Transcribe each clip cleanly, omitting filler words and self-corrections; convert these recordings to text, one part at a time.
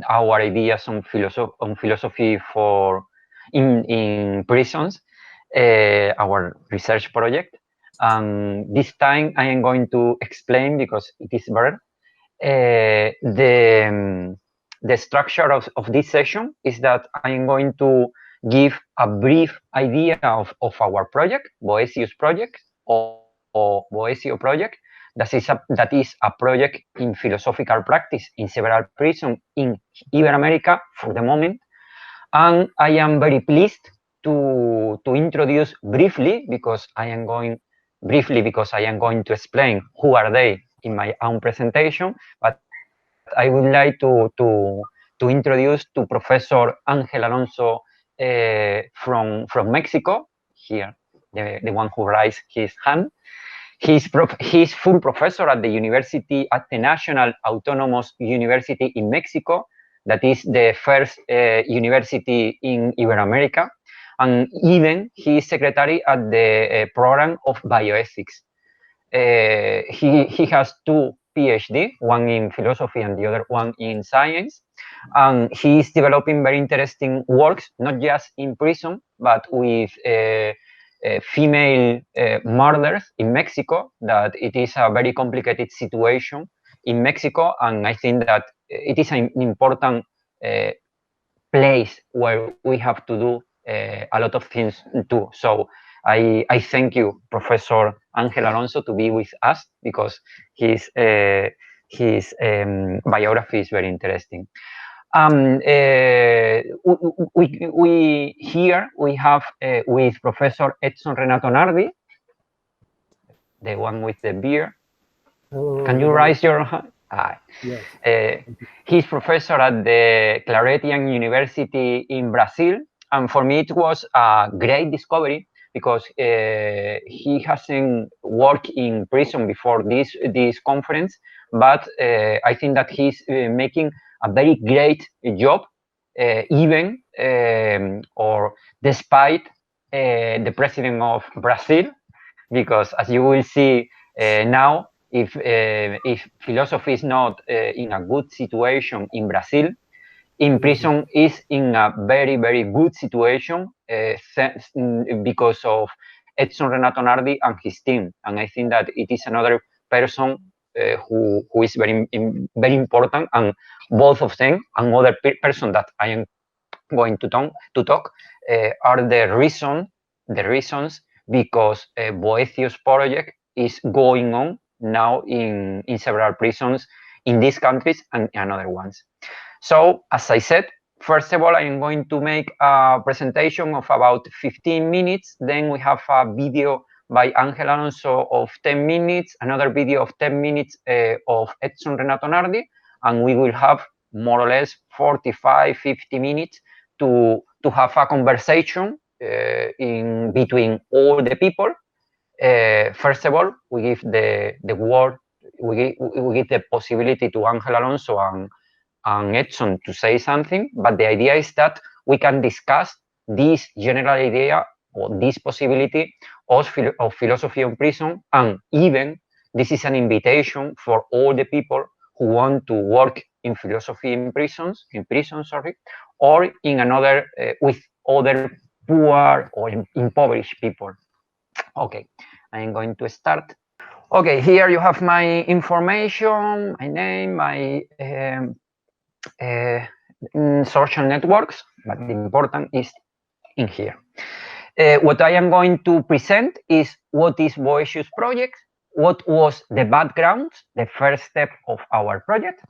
our ideas on philosophy for in prisons, our research project. This time I am going to explain, because it is better. The structure of this session is that I am going to give a brief idea of our project, BOETIUS project, or BOETIO project. That is a project in philosophical practice in several prisons in Ibero-America for the moment. And I am very pleased to introduce briefly, because I am going to explain who are they in my own presentation. But I would like to introduce to Professor Ángel Alonso from Mexico, here, the one who raised his hand. He's full professor at the National Autonomous University in Mexico. That is the first university in Ibero-America. And even he is secretary at the program of bioethics. He has 2 PhD, one in philosophy and the other one in science. And he is developing very interesting works, not just in prison, but with female murders in Mexico, that it is a very complicated situation in Mexico. And I think that it is an important place where we have to do a lot of things too. So I thank you, Professor Ángel Alonso, to be with us, because his biography is very interesting. We have with Professor Edson Renato Nardi, the one with the beard. Can you raise your hand? Yes. He's professor at the Claretian University in Brazil. And for me, it was a great discovery, because he hasn't worked in prison before this conference. But I think that he's making a very great job, even or despite the president of Brazil, because as you will see now, if philosophy is not in a good situation in Brazil, in prison is in a very, very good situation because of Edson Renato Nardi and his team. And I think that it is another person who is very important, and both of them and other person that I am going to talk are the reasons because BOETIUS project is going on now in several prisons in these countries and other ones. So, as I said, first of all, I am going to make a presentation of about 15 minutes. Then we have a video by Ángel Alonso of 10 minutes, another video of 10 minutes of Edson Renato Nardi, and we will have more or less 45, 50 minutes to have a conversation in between all the people. First of all, we give the word, we give the possibility to Ángel Alonso and Edson to say something, but the idea is that we can discuss this general idea or this possibility of philosophy in prison, and even this is an invitation for all the people who want to work in philosophy in prisons, or in another with other poor or impoverished people. Okay, I am going to start. Okay, here you have my information, my name, my social networks, but the important is in here. What I am going to present is what is BOETIUS project, what was the background, the first step of our project.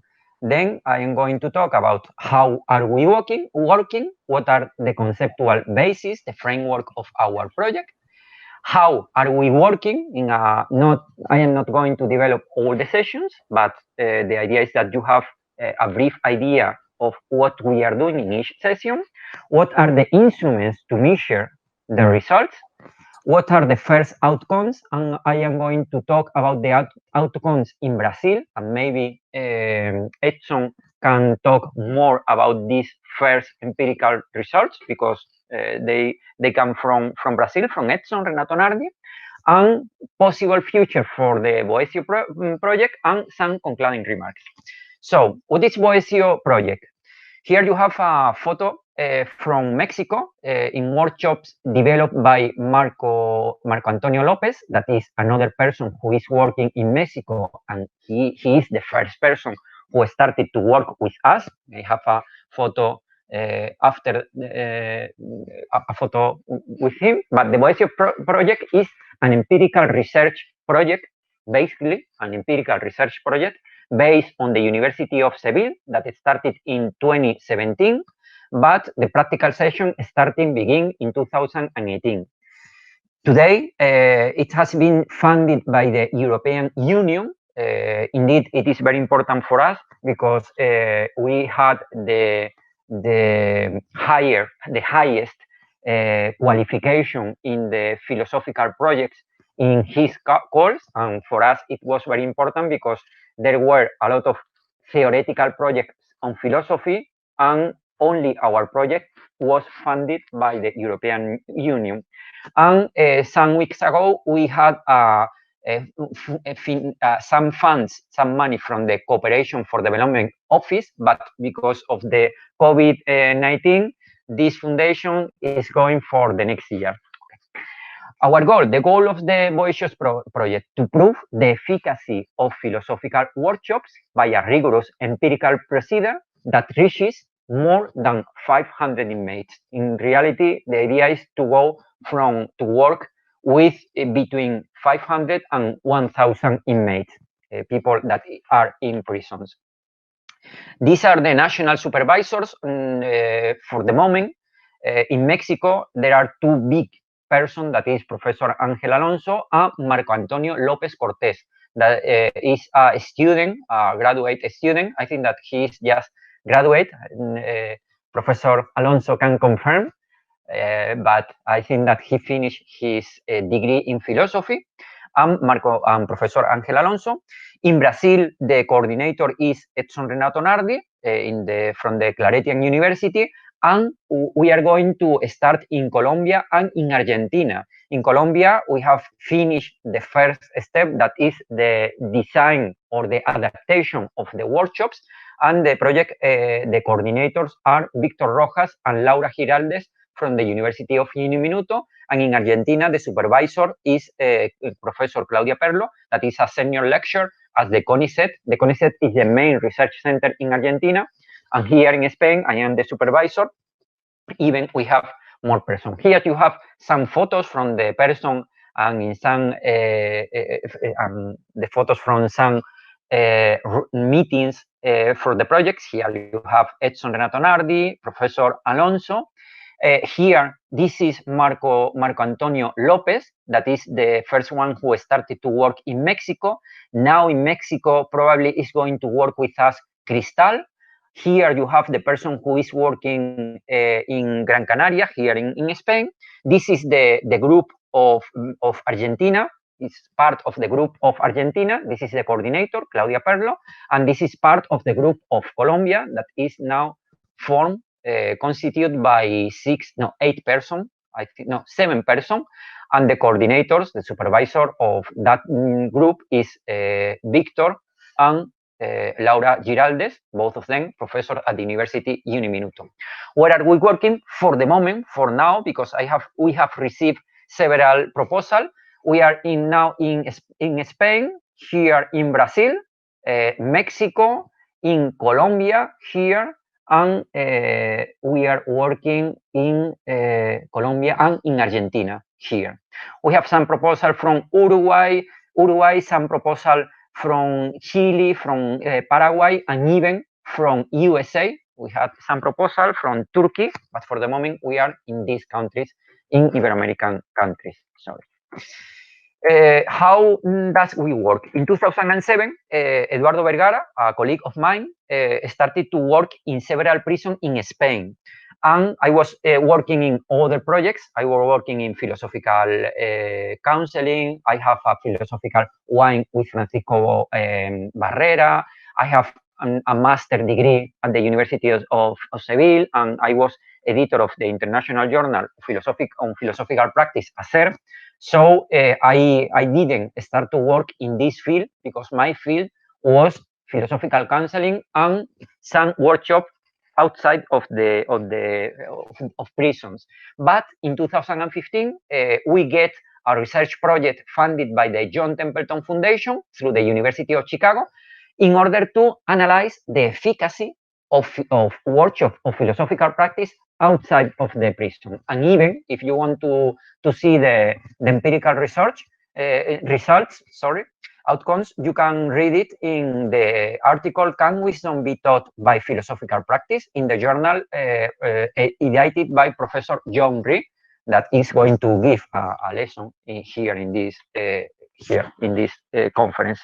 Then I am going to talk about how are we working, what are the conceptual basis, the framework of our project. How are we working in I am not going to develop all the sessions, but the idea is that you have a brief idea of what we are doing in each session. What are the instruments to measure the results? What are the first outcomes? And I am going to talk about the outcomes in Brazil, and maybe Edson can talk more about these first empirical results, because they come from Brazil, from Edson Renato Nardi, and possible future for the BOETIUS project, and some concluding remarks. So, what is BOETIUS project? Here you have a photo from Mexico in workshops developed by Marco Antonio Lopez. That is another person who is working in Mexico, and he is the first person who started to work with us. I have a photo after a photo with him. But the BOETIUS project is an empirical research project, basically an empirical research project based on the University of Seville that started in 2017, but the practical session begin in 2018. Today, it has been funded by the European Union. Indeed, it is very important for us because we had the highest qualification in the philosophical projects in his course, and for us it was very important because there were a lot of theoretical projects on philosophy, and only our project was funded by the European Union. And some weeks ago, we had some funds, some money from the Cooperation for Development Office, but because of the COVID-19, this foundation is going for the next year. Our goal, the goal of the BOETIUS project, to prove the efficacy of philosophical workshops by a rigorous empirical procedure that reaches more than 500 inmates. In reality, the idea is to go to work with between 500 and 1,000 inmates, people that are in prisons. These are the national supervisors for the moment. In Mexico, there are two big persons, that is Professor Ángel Alonso and Marco Antonio López Cortés, that is a student, a graduate student. I think that he is just graduate. Professor Alonso can confirm, but I think that he finished his degree in philosophy. And Professor Ángel Alonso. In Brazil, the coordinator is Edson Renato Nardi from the Claretian University, and we are going to start in Colombia and in Argentina. In Colombia, we have finished the first step, that is the design or the adaptation of the workshops, and the project, the coordinators are Víctor Rojas and Laura Giraldes from the University of Minuto, and in Argentina, the supervisor is Professor Claudia Perlo, that is a senior lecturer at the CONICET. The CONICET is the main research center in Argentina, and here in Spain, I am the supervisor. Even we have more persons. Here you have some photos from the person, and in some the photos from some meetings for the projects. Here you have Edson Renato Nardi, Professor Alonso. Here, this is Marco Antonio López, that is the first one who started to work in Mexico. Now in Mexico, probably is going to work with us Cristal. Here you have the person who is working in Gran Canaria, here in Spain. This is the group of Argentina. It's part of the group of Argentina. This is the coordinator, Claudia Perlo. And this is part of the group of Colombia that is now formed, constituted by 7 persons, and the coordinators, the supervisor of that group is Víctor and Laura Giraldes, both of them professors at the University Uniminuto. Where are we working for the moment, for now, because we have received several proposals. We are now in Spain, here in Brazil, Mexico, in Colombia, here, and we are working in Colombia and in Argentina here. We have some proposal from Uruguay, some proposal from Chile, from Paraguay, and even from USA. We had some proposal from Turkey, but for the moment we are in these countries, in Ibero-American countries. Sorry. How does we work? In 2007, Eduardo Vergara, a colleague of mine, started to work in several prisons in Spain. And I was working in other projects. I was working in philosophical counseling. I have a philosophical wine with Francisco Barrera. I have a master degree at the University of Seville, and I was editor of the International Journal on Philosophical Practice, ACER. So I didn't start to work in this field because my field was philosophical counseling and some workshop outside of prisons. But in 2015, we get a research project funded by the John Templeton Foundation through the University of Chicago in order to analyze the efficacy of workshop of philosophical practice outside of the prison. And even if you want to see the empirical research results, outcomes, you can read it in the article "Can Wisdom Be Taught by Philosophical Practice" in the journal edited by Professor John Ree, that is going to give a lesson here in this conference.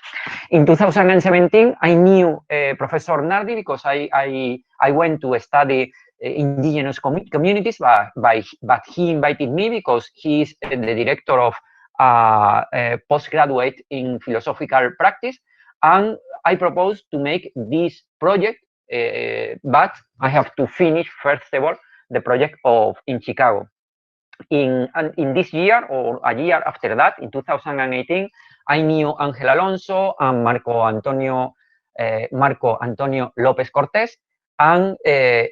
In 2017, I knew Professor Nardi because I went to study indigenous communities, but he invited me because he is the director of postgraduate in philosophical practice, and I proposed to make this project, but I have to finish first of all the project in Chicago. In this year or a year after that, in 2018, I knew Ángel Alonso and Marco Antonio Lopez Cortez, and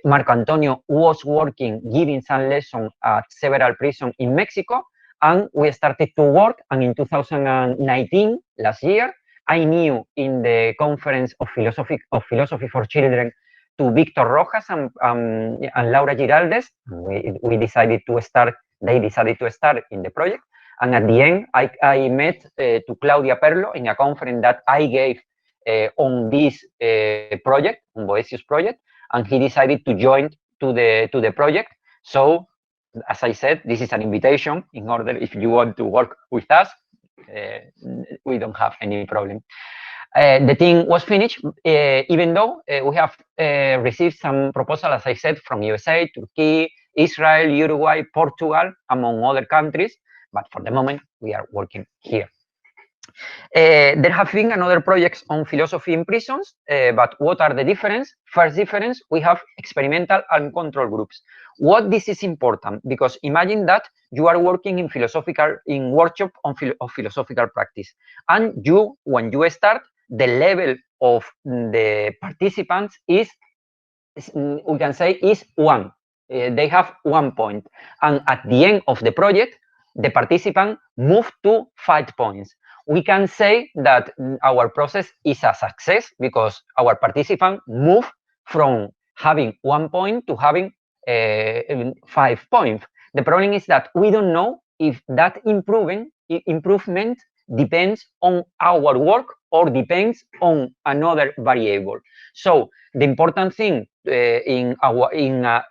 Marco Antonio was working, giving some lessons at several prisons in Mexico, and we started to work. And in 2019, last year, I knew in the conference of philosophy for children to Victor Rojas and Laura Giraldes. We decided to start. They decided to start in the project, and at the end, I met to Claudia Perlo in a conference that I gave on this project, on BOETIUS project, and he decided to join to the project. So, as I said, this is an invitation. In order, if you want to work with us, we don't have any problem. The thing was finished, even though we have received some proposal, as I said, from USA, Turkey, Israel, Uruguay, Portugal, among other countries. But for the moment, we are working here. There have been another projects on philosophy in prisons, but what are the difference? First difference, we have experimental and control groups. What this is important, because imagine that you are working in workshop of philosophical practice, and when you start, the level of the participants is, we can say, is 1. They have 1 point, and at the end of the project, the participant move to 5 points. We can say that our process is a success because our participant move from having 1 point to having 5 points. The problem is that we don't know if that improvement depends on our work or depends on another variable. So the important thing in a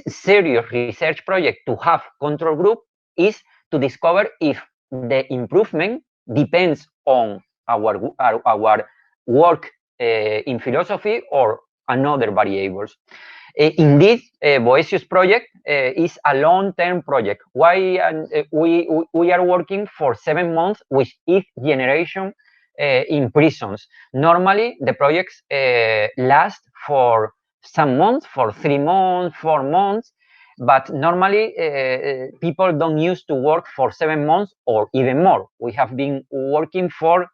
serious research project to have control group is to discover if the improvement depends on our work in philosophy or another variables. Indeed, BOETIUS project is a long-term project. Why? We are working for 7 months with each generation in prisons. Normally, the projects last for some months, for 3 months, 4 months, but normally people don't used to work for 7 months or even more. We have been working for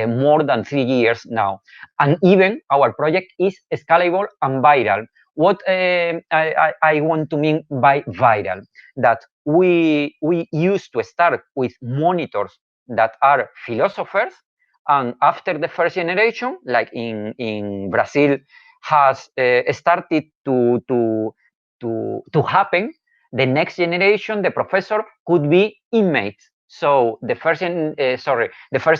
more than 3 years now, and even our project is scalable and viral. What I want to mean by viral, that we used to start with monitors that are philosophers, and after the first generation, like in Brazil, has started to happen, the next generation, the professor could be inmates. So the first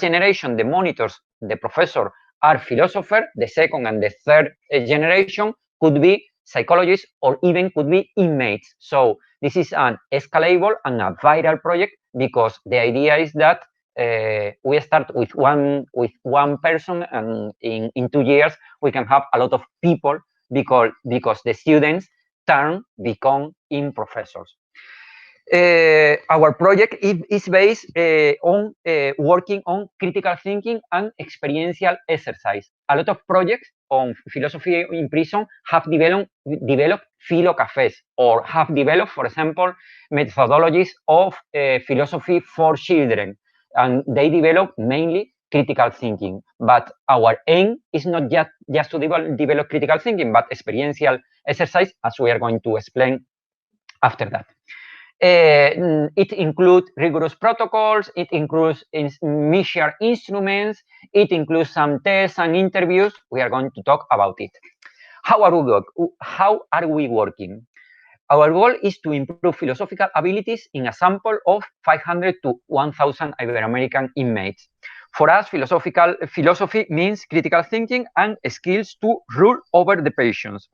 generation, the monitors, the professor are philosophers. The second and the third generation could be psychologists or even could be inmates. So this is an scalable and a viral project because the idea is that we start with one person, and in 2 years we can have a lot of people because the students become professors. Our project is based on working on critical thinking and experiential exercise. A lot of projects on philosophy in prison have developed philo cafes, or have developed, for example, methodologies of philosophy for children, and they develop mainly critical thinking. But our aim is not just to develop critical thinking, but experiential exercise, as we are going to explain after that. It includes rigorous protocols, it includes measure instruments, it includes some tests and interviews. We are going to talk about it. How are we working? Our goal is to improve philosophical abilities in a sample of 500 to 1,000 Ibero-American inmates. For us, philosophy means critical thinking and skills to rule over the patients.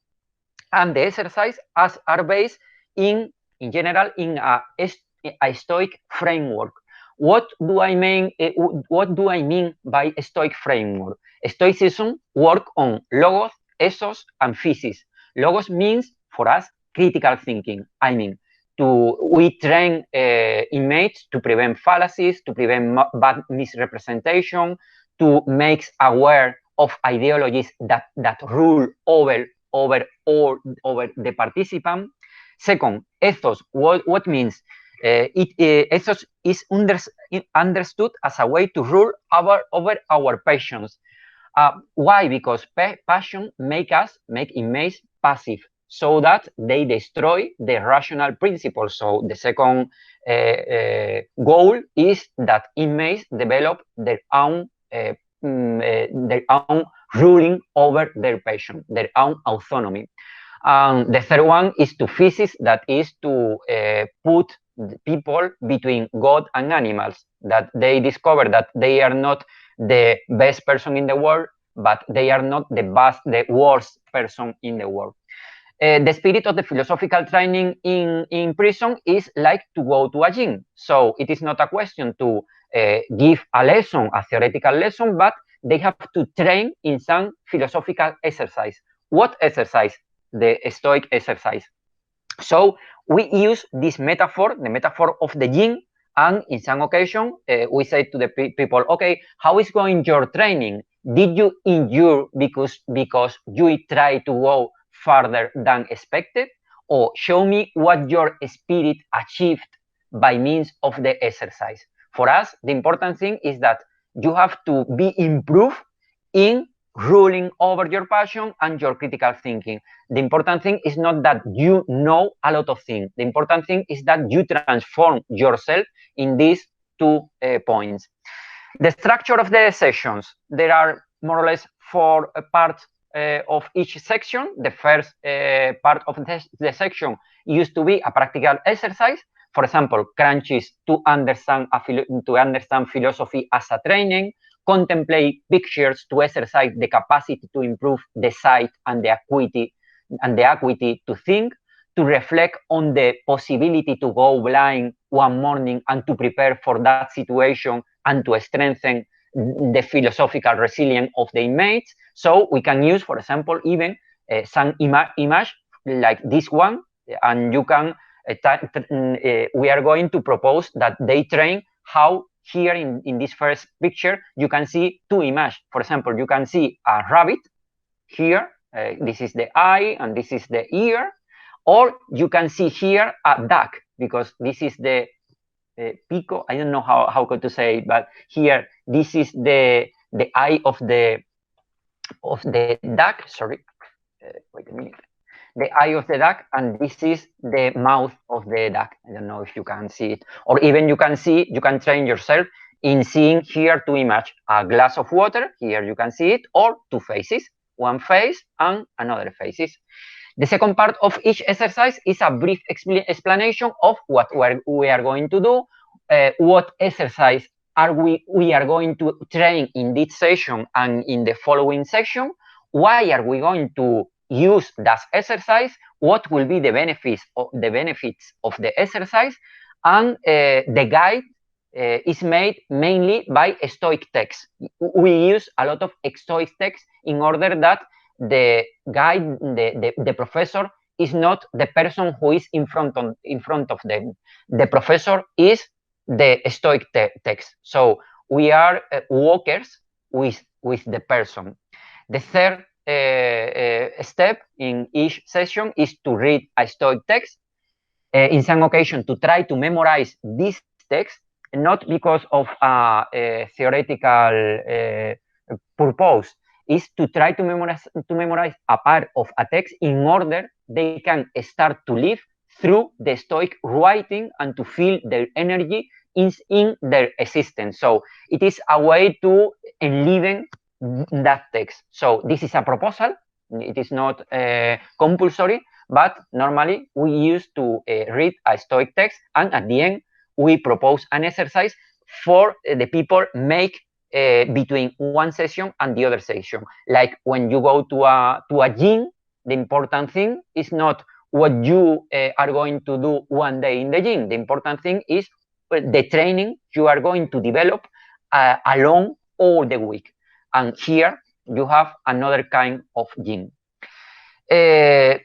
And the exercises are based in general in a Stoic framework. What do I mean by a Stoic framework? Stoicism work on logos, ethos, and physis. Logos means for us critical thinking. I mean, we train inmates to prevent fallacies, to prevent bad misrepresentation, to make aware of ideologies that rule over the participant. Second, ethos. What means? Ethos is understood as a way to rule over our passions. Why? Because passion make inmates passive, so that they destroy the rational principles. So the second goal is that inmates develop their own ruling over their passion, their own autonomy. The third one is to physis, that is to put people between God and animals, that they discover that they are not the best person in the world, but they are not the worst person in the world. The spirit of the philosophical training in prison is like to go to a gym. So it is not a question to give a lesson, a theoretical lesson, but they have to train in some philosophical exercise. What exercise? The Stoic exercise. So we use this metaphor, the metaphor of the gym, and in some occasion we say to the people, okay, how is going your training? Did you endure because you try to go farther than expected? Or show me what your spirit achieved by means of the exercise. For us, the important thing is that you have to be improved in ruling over your passion and your critical thinking. The important thing is not that you know a lot of things. The important thing is that you transform yourself in these 2 points. The structure of the sessions, there are more or less 4 parts of each section. The first part of the section used to be a practical exercise. For example, crunches to understand philosophy as a training, contemplate pictures to exercise the capacity to improve the sight and the acuity to think, to reflect on the possibility to go blind one morning and to prepare for that situation and to strengthen the philosophical resilience of the inmates. So we can use, for example, even some image like this one, and you can we are going to propose that they train how here in this first picture you can see 2 images. For example, you can see a rabbit here, this is the eye and this is the ear, or you can see here a duck, because this is the pico, I don't know how to say it, but here this is the eye of the duck. Sorry, wait a minute. The eye of the duck, and this is the mouth of the duck. I don't know if you can see it, or even you can train yourself in seeing here 2 images, a glass of water, here you can see it, or 2 faces, one face and another faces. The second part of each exercise is a brief explanation of what we are going to do, what exercise we are going to train in this session and in the following section, why are we going to use that exercise, what will be the benefits of the exercise, and the guide is made mainly by Stoic texts. We use a lot of Stoic texts in order that the guide, the professor, is not the person who is in front of them. The professor is the Stoic text. So we are walkers with the person. The third step in each session is to read a Stoic text. In some occasion, to try to memorize this text. not because of a theoretical purpose. Is to try to memorize a part of a text in order they can start to live through the Stoic writing and to feel their energy in their existence. So it is a way to enliven that text. So this is a proposal. It is not compulsory, but normally we used to read a Stoic text, and at the end we propose an exercise for the people make between one session and the other session. Like when you go to a gym, the important thing is not what you are going to do one day in the gym. The important thing is the training you are going to develop along all the week. And here you have another kind of gym.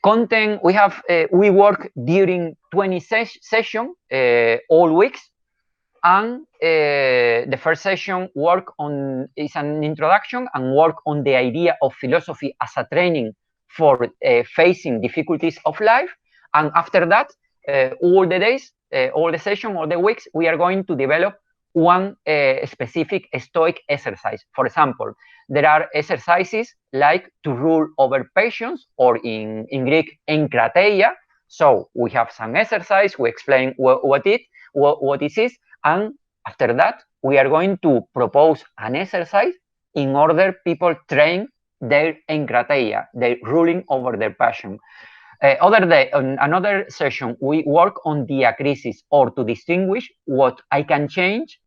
Content, we work during 20 sessions all weeks. And the first session is an introduction and work on the idea of philosophy as a training for facing difficulties of life. And after that, all the days, all the session, all the weeks, we are going to develop one specific Stoic exercise. For example, there are exercises like to rule over passions, or in Greek, enkrateia. So we have some exercise, we explain what it is. And after that, we are going to propose an exercise in order people train their enkrateia, their ruling over their passion. Another session, we work on diacrisis, or to distinguish what I can change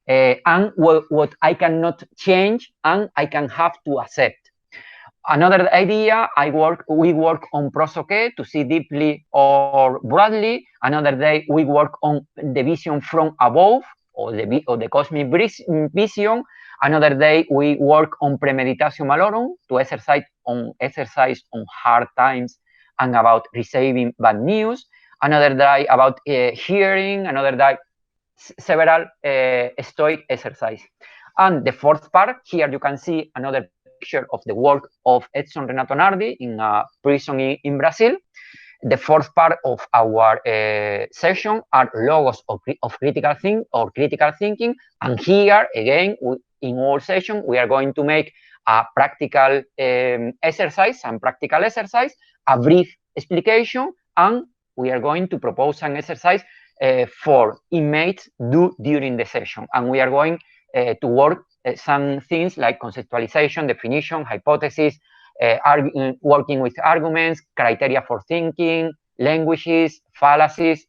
and what I cannot change and I can have to accept. Another idea, we work on prosoche, to see deeply or broadly. Another day, we work on the vision from above, or the cosmic vision. Another day, we work on premeditatio malorum, to exercise on hard times and about receiving bad news. Another day about hearing. Another day, several Stoic exercise. And the fourth part, here you can see another picture of the work of Edson Renato Nardi in a prison in Brazil. The fourth part of our session are logos of critical thinking. And here again, in all session, we are going to make a practical exercise, a brief explication, and we are going to propose an exercise for inmates do during the session. And we are going to work some things like conceptualization, definition, hypothesis, working with arguments, criteria for thinking, languages, fallacies,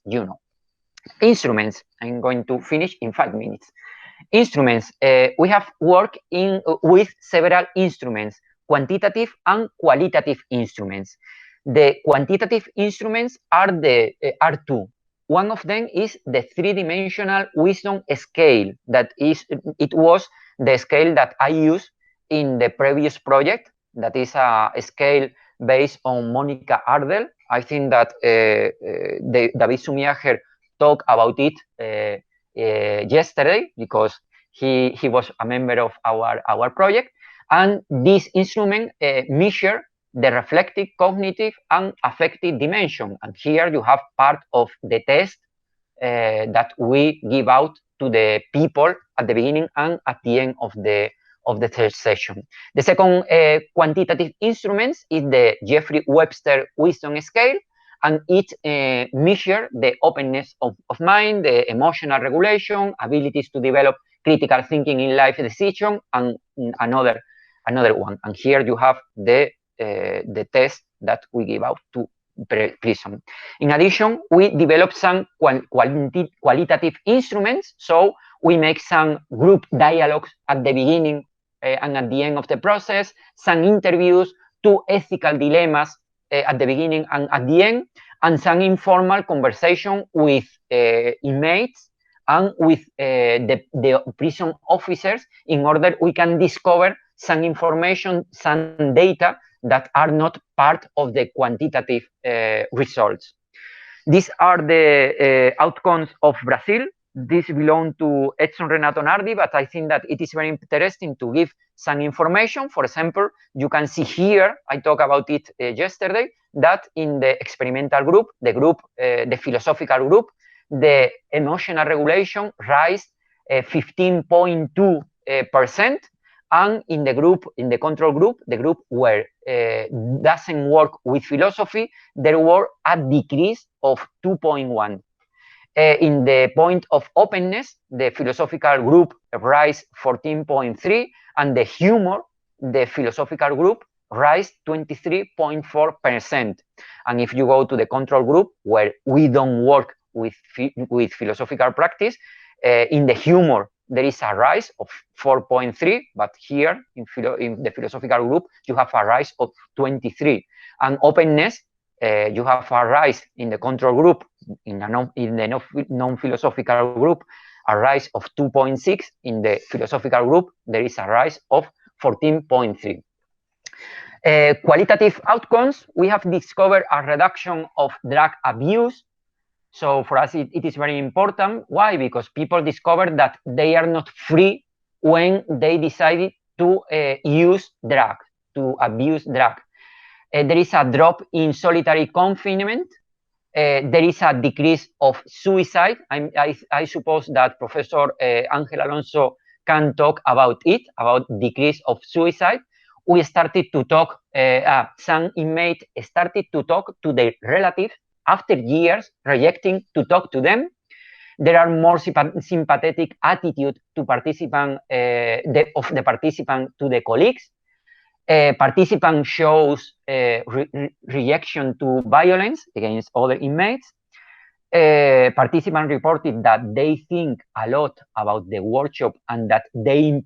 Instruments, I'm going to finish in 5 minutes. Instruments, we have worked with several instruments, quantitative and qualitative instruments. The quantitative instruments are two. One of them is the three-dimensional wisdom scale. It was the scale that I used in the previous project. That is a scale based on Monica Ardel. I think that David Sumiager talked about it yesterday, because he was a member of our project. And this instrument measures the reflective, cognitive, and affective dimension. And here you have part of the test that we give out to the people at the beginning and at the end of the third session. The second quantitative instrument is the Jeffrey Webster Wisdom Scale, and it measures the openness of mind, the emotional regulation, abilities to develop critical thinking in life decision, and another one. And here you have the test that we give out to prison. In addition, we develop some qualitative instruments. So we make some group dialogues at the beginning and at the end of the process, some interviews, 2 ethical dilemmas at the beginning and at the end, and some informal conversation with inmates and with the prison officers, in order we can discover some information, some data that are not part of the quantitative results. These are the outcomes of Brazil. This belongs to Edson Renato Nardi, but I think that it is very interesting to give some information. For example, you can see here, I talked about it yesterday, that in the experimental group, the philosophical group, the emotional regulation rise 15.2%. And in the control group, the group where doesn't work with philosophy, there were a decrease of 2.1. In the point of openness, the philosophical group rise 14.3, and the humor, the philosophical group, rise 23.4%. And if you go to the control group, where we don't work with philosophical practice, in the humor, there is a rise of 4.3, but here in the philosophical group, you have a rise of 23. And openness, you have a rise in the control group, in the non-philosophical group, a rise of 2.6. In the philosophical group, there is a rise of 14.3. Qualitative outcomes, we have discovered a reduction of drug abuse. So for us, it is very important. Why? Because people discovered that they are not free when they decided to use drug, to abuse drug. There is a drop in solitary confinement. There is a decrease of suicide. I suppose that Professor Ángel Alonso can talk about it, about decrease of suicide. We started to talk, some inmates started to talk to their relatives after years rejecting to talk to them. There are more sympathetic attitude to participant, of the participant to the colleagues. Participant shows reaction to violence against other inmates. Participant reported that they think a lot about the workshop and that they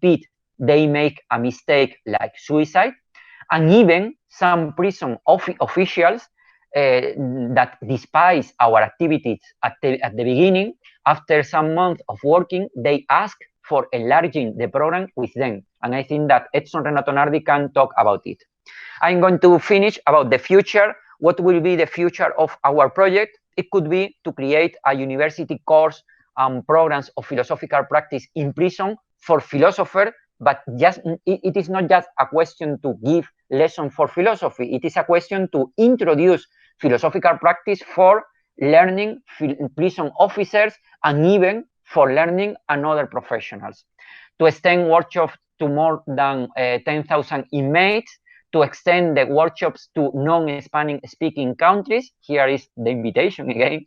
make a mistake like suicide. And even some prison officials that despise our activities at the beginning, after some months of working, they ask for enlarging the program with them. And I think that Edson Renato Nardi can talk about it. I'm going to finish about the future. What will be the future of our project? It could be to create a university course and programs of philosophical practice in prison for philosophers, but it is not just a question to give lessons for philosophy. It is a question to introduce philosophical practice for learning prison officers and even for learning and other professionals. To extend workshops to more than 10,000 inmates, to extend the workshops to non-Spanish speaking countries. Here is the invitation again.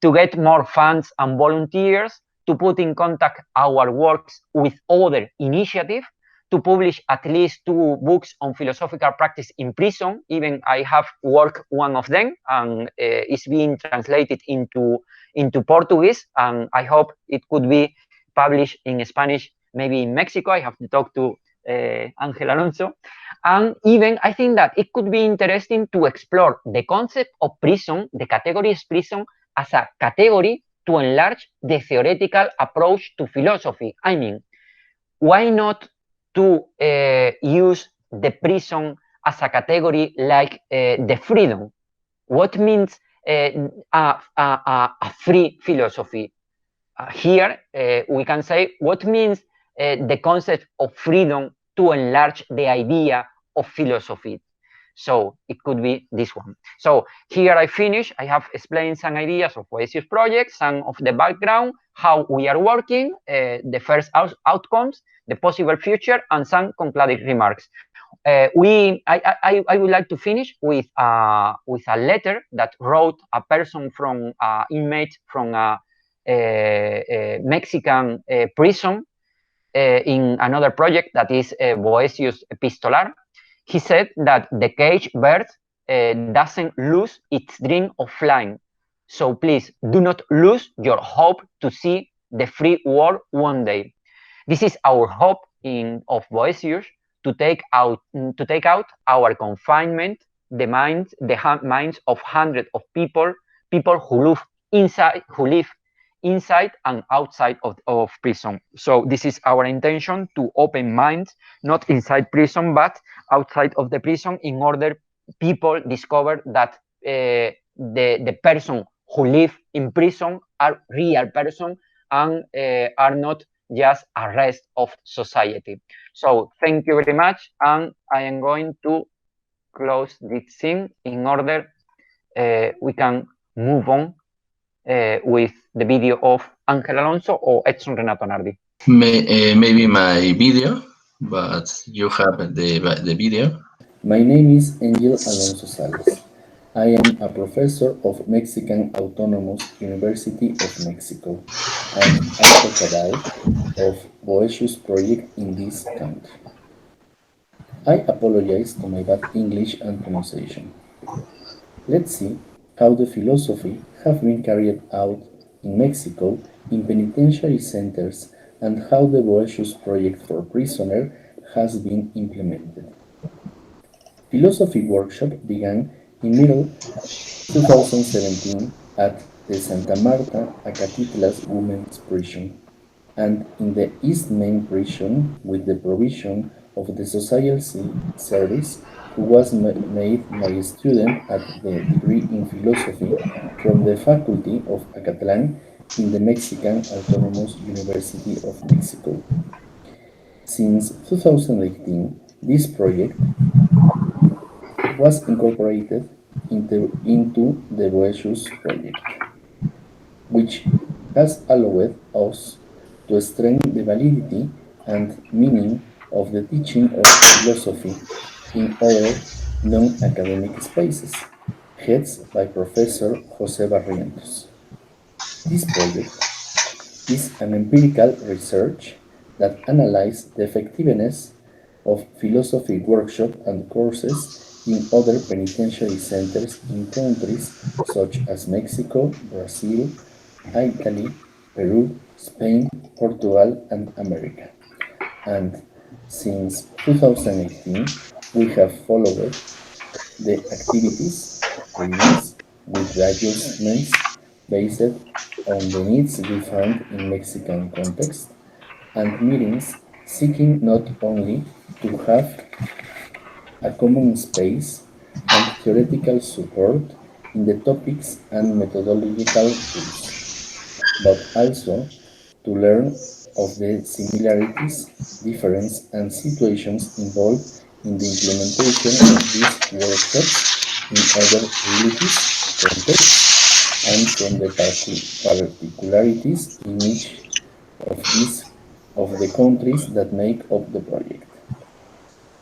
To get more funds and volunteers, to put in contact our works with other initiatives, to publish at least 2 books on philosophical practice in prison. Even I have worked one of them, and it's being translated into Portuguese, and I hope it could be published in Spanish, maybe in Mexico. I have to talk to Ángel Alonso. And even I think that it could be interesting to explore the concept of prison, the category of prison, as a category to enlarge the theoretical approach to philosophy. I mean, why not to use the prison as a category like the freedom? What means a free philosophy? Here we can say what means the concept of freedom to enlarge the idea of philosophy. So it could be this one. So here I finish. I have explained some ideas of BOETIUS project, some of the background, how we are working, the first outcomes, the possible future, and some concluding remarks. I would like to finish with a letter that wrote a person from inmate from a Mexican prison in another project that is BOETIUS Epistolar. He said that the caged bird doesn't lose its dream of flying. So please do not lose your hope to see the free world one day. This is our hope of BOETIUS, to take out our confinement, the minds of hundreds of people who live inside and outside of prison. So this is our intention, to open minds, not inside prison, but outside of the prison, in order people discover that the person who live in prison are real person and are not just a rest of society. So thank you very much, and I am going to close this thing in order we can move on with the video of Ángel Alonso or Edson Renato Nardi. Maybe my video, but you have the video. My name is Ángel Alonso Salas. I am a professor of Mexican Autonomous University of Mexico, and I talk about of BOETIUS project in this country. I apologize to my bad English and pronunciation. Let's see how the philosophy have been carried out in Mexico in penitentiary centers and how the BOETIUS project for prisoner has been implemented. Philosophy workshop began in middle 2017 at the Santa Marta Acatitlas Women's Prison and in the East Main Prison with the provision of the social service who was made my student at the degree in philosophy from the Faculty of Acatlán in the Mexican Autonomous University of Mexico. Since 2018, this project was incorporated into the BOETIUS project, which has allowed us to strengthen the validity and meaning of the teaching of philosophy in other non-academic spaces, heads by Professor José Barrientos. This project is an empirical research that analyzes the effectiveness of philosophy workshops and courses in other penitentiary centers in countries such as Mexico, Brazil, Italy, Peru, Spain, Portugal, and America. And since 2018, we have followed the activities, readings with adjustments based on the needs we found in Mexican context, and meetings seeking not only to have a common space and theoretical support in the topics and methodological tools, but also to learn of the similarities, differences, and situations involved in the implementation of these workshops in other realities, contexts, and from the particularities in each of these of the countries that make up the project.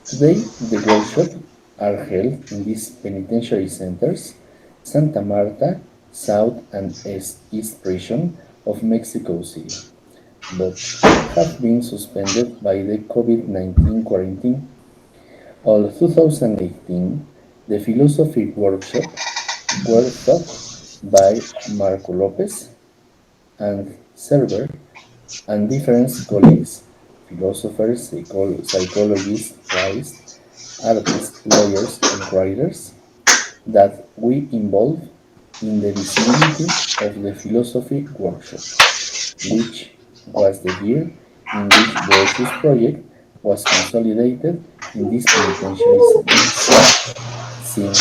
Today, the workshops are held in these penitentiary centers: Santa Marta, South and East Prison of Mexico City, but have been suspended by the COVID-19 quarantine. All 2018, the philosophy workshop were taught by Marco Lopez and Server and different colleagues, philosophers, psychologists, writers, artists, lawyers, and writers, that we involve in the visibility of the philosophy workshop, which was the year in which BOETIUS project was consolidated in these penitentiary centers. Since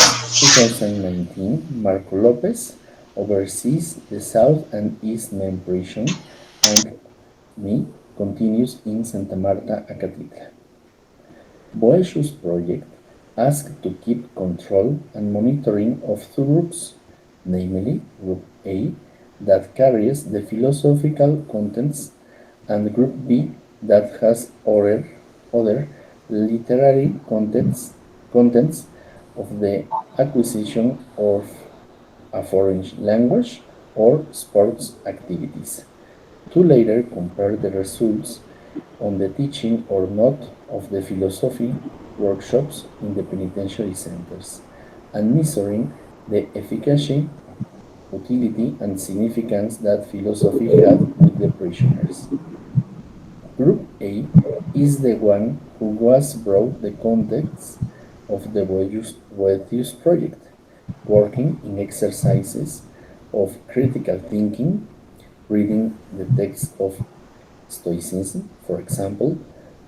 2019, Marco Lopez oversees the South and East Main Prison and me continues in Santa Marta Acatitla. BOETIUS project asked to keep control and monitoring of two groups, namely Group A, that carries the philosophical contents, and Group B, that has other literary contents of the acquisition of a foreign language or sports activities. To later compare the results on the teaching or not of the philosophy workshops in the penitentiary centers, and measuring the efficacy, utility, and significance that philosophy had with the prisoners. Group A is the one who was brought the context of the BOETIUS project, working in exercises of critical thinking, reading the text of Stoicism, for example,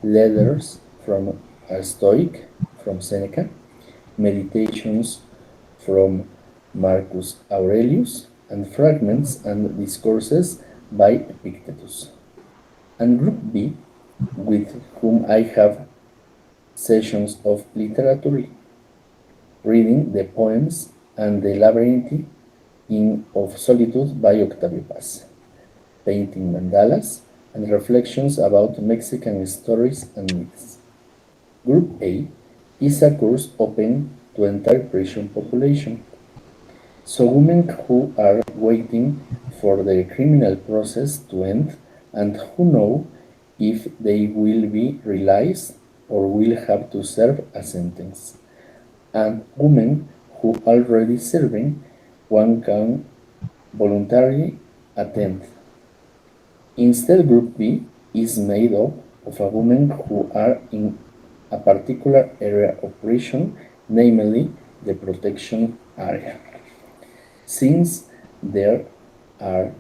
letters from a Stoic from Seneca, meditations from Marcus Aurelius, and fragments and discourses by Epictetus. And Group B, with whom I have sessions of literature, reading the poems and the labyrinth of solitude by Octavio Paz, painting mandalas and reflections about Mexican stories and myths. Group A is a course open to entire prison population. So women who are waiting for their criminal process to end and who know if they will be released or will have to serve a sentence. And women who already serving one can voluntarily attend. Instead, Group B is made up of a women who are in a particular area of prison, namely the protection area. Since there are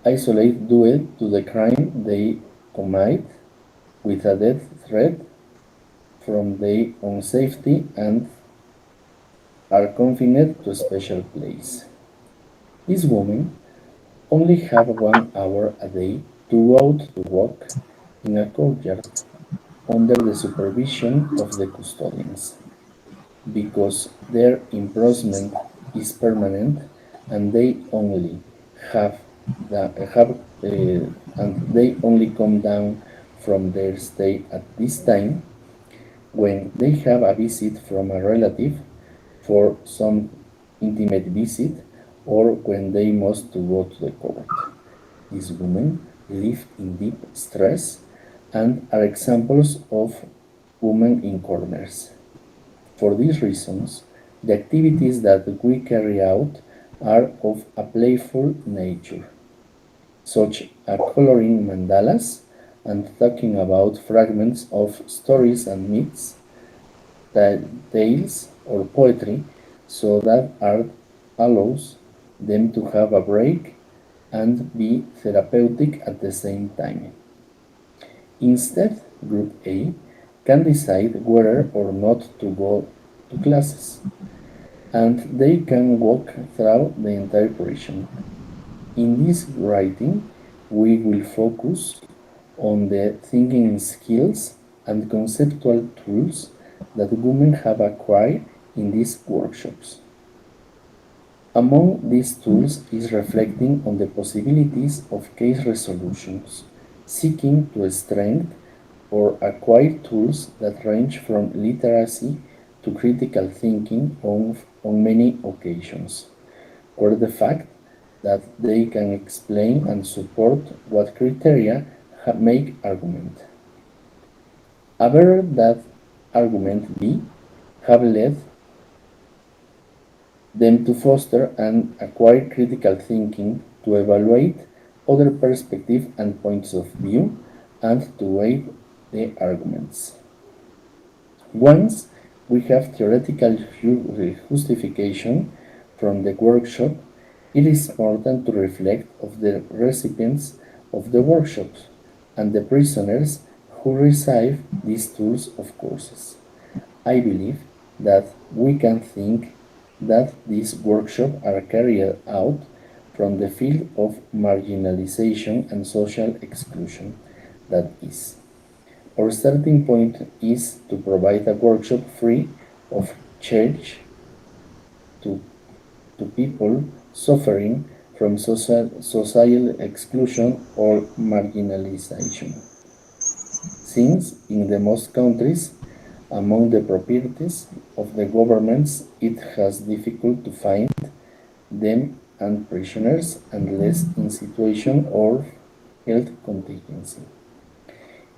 isolated due to the crime they commit with a death threat from their own safety and are confined to a special place. These women only have 1 hour a day to go out to walk in a courtyard under the supervision of the custodians. Because their imprisonment is permanent and they only come down from their stay at this time when they have a visit from a relative for some intimate visit or when they must to go to the court. These women live in deep stress and are examples of women in corners. For these reasons, the activities that we carry out are of a playful nature, such as coloring mandalas and talking about fragments of stories and myths, tales or poetry, so that art allows them to have a break and be therapeutic at the same time. Instead, Group A can decide whether or not to go to classes, and they can walk through the entire prison. In this writing, we will focus on the thinking skills and conceptual tools that women have acquired in these workshops. Among these tools is reflecting on the possibilities of case resolutions, seeking to strengthen or acquire tools that range from literacy to critical thinking on many occasions, or the fact that they can explain and support what criteria make argument. However, that argument B have led them to foster and acquire critical thinking, to evaluate other perspectives and points of view, and to weigh the arguments. Once we have theoretical justification from the workshop, it is important to reflect on the recipients of the workshops and the prisoners who receive these tools of courses. I believe that we can think that these workshops are carried out from the field of marginalization and social exclusion. That is, our starting point is to provide a workshop free of charge to people suffering from social exclusion or marginalization. Since in the most countries, among the properties of the governments, it has difficult to find them and prisoners unless in situation of health contingency.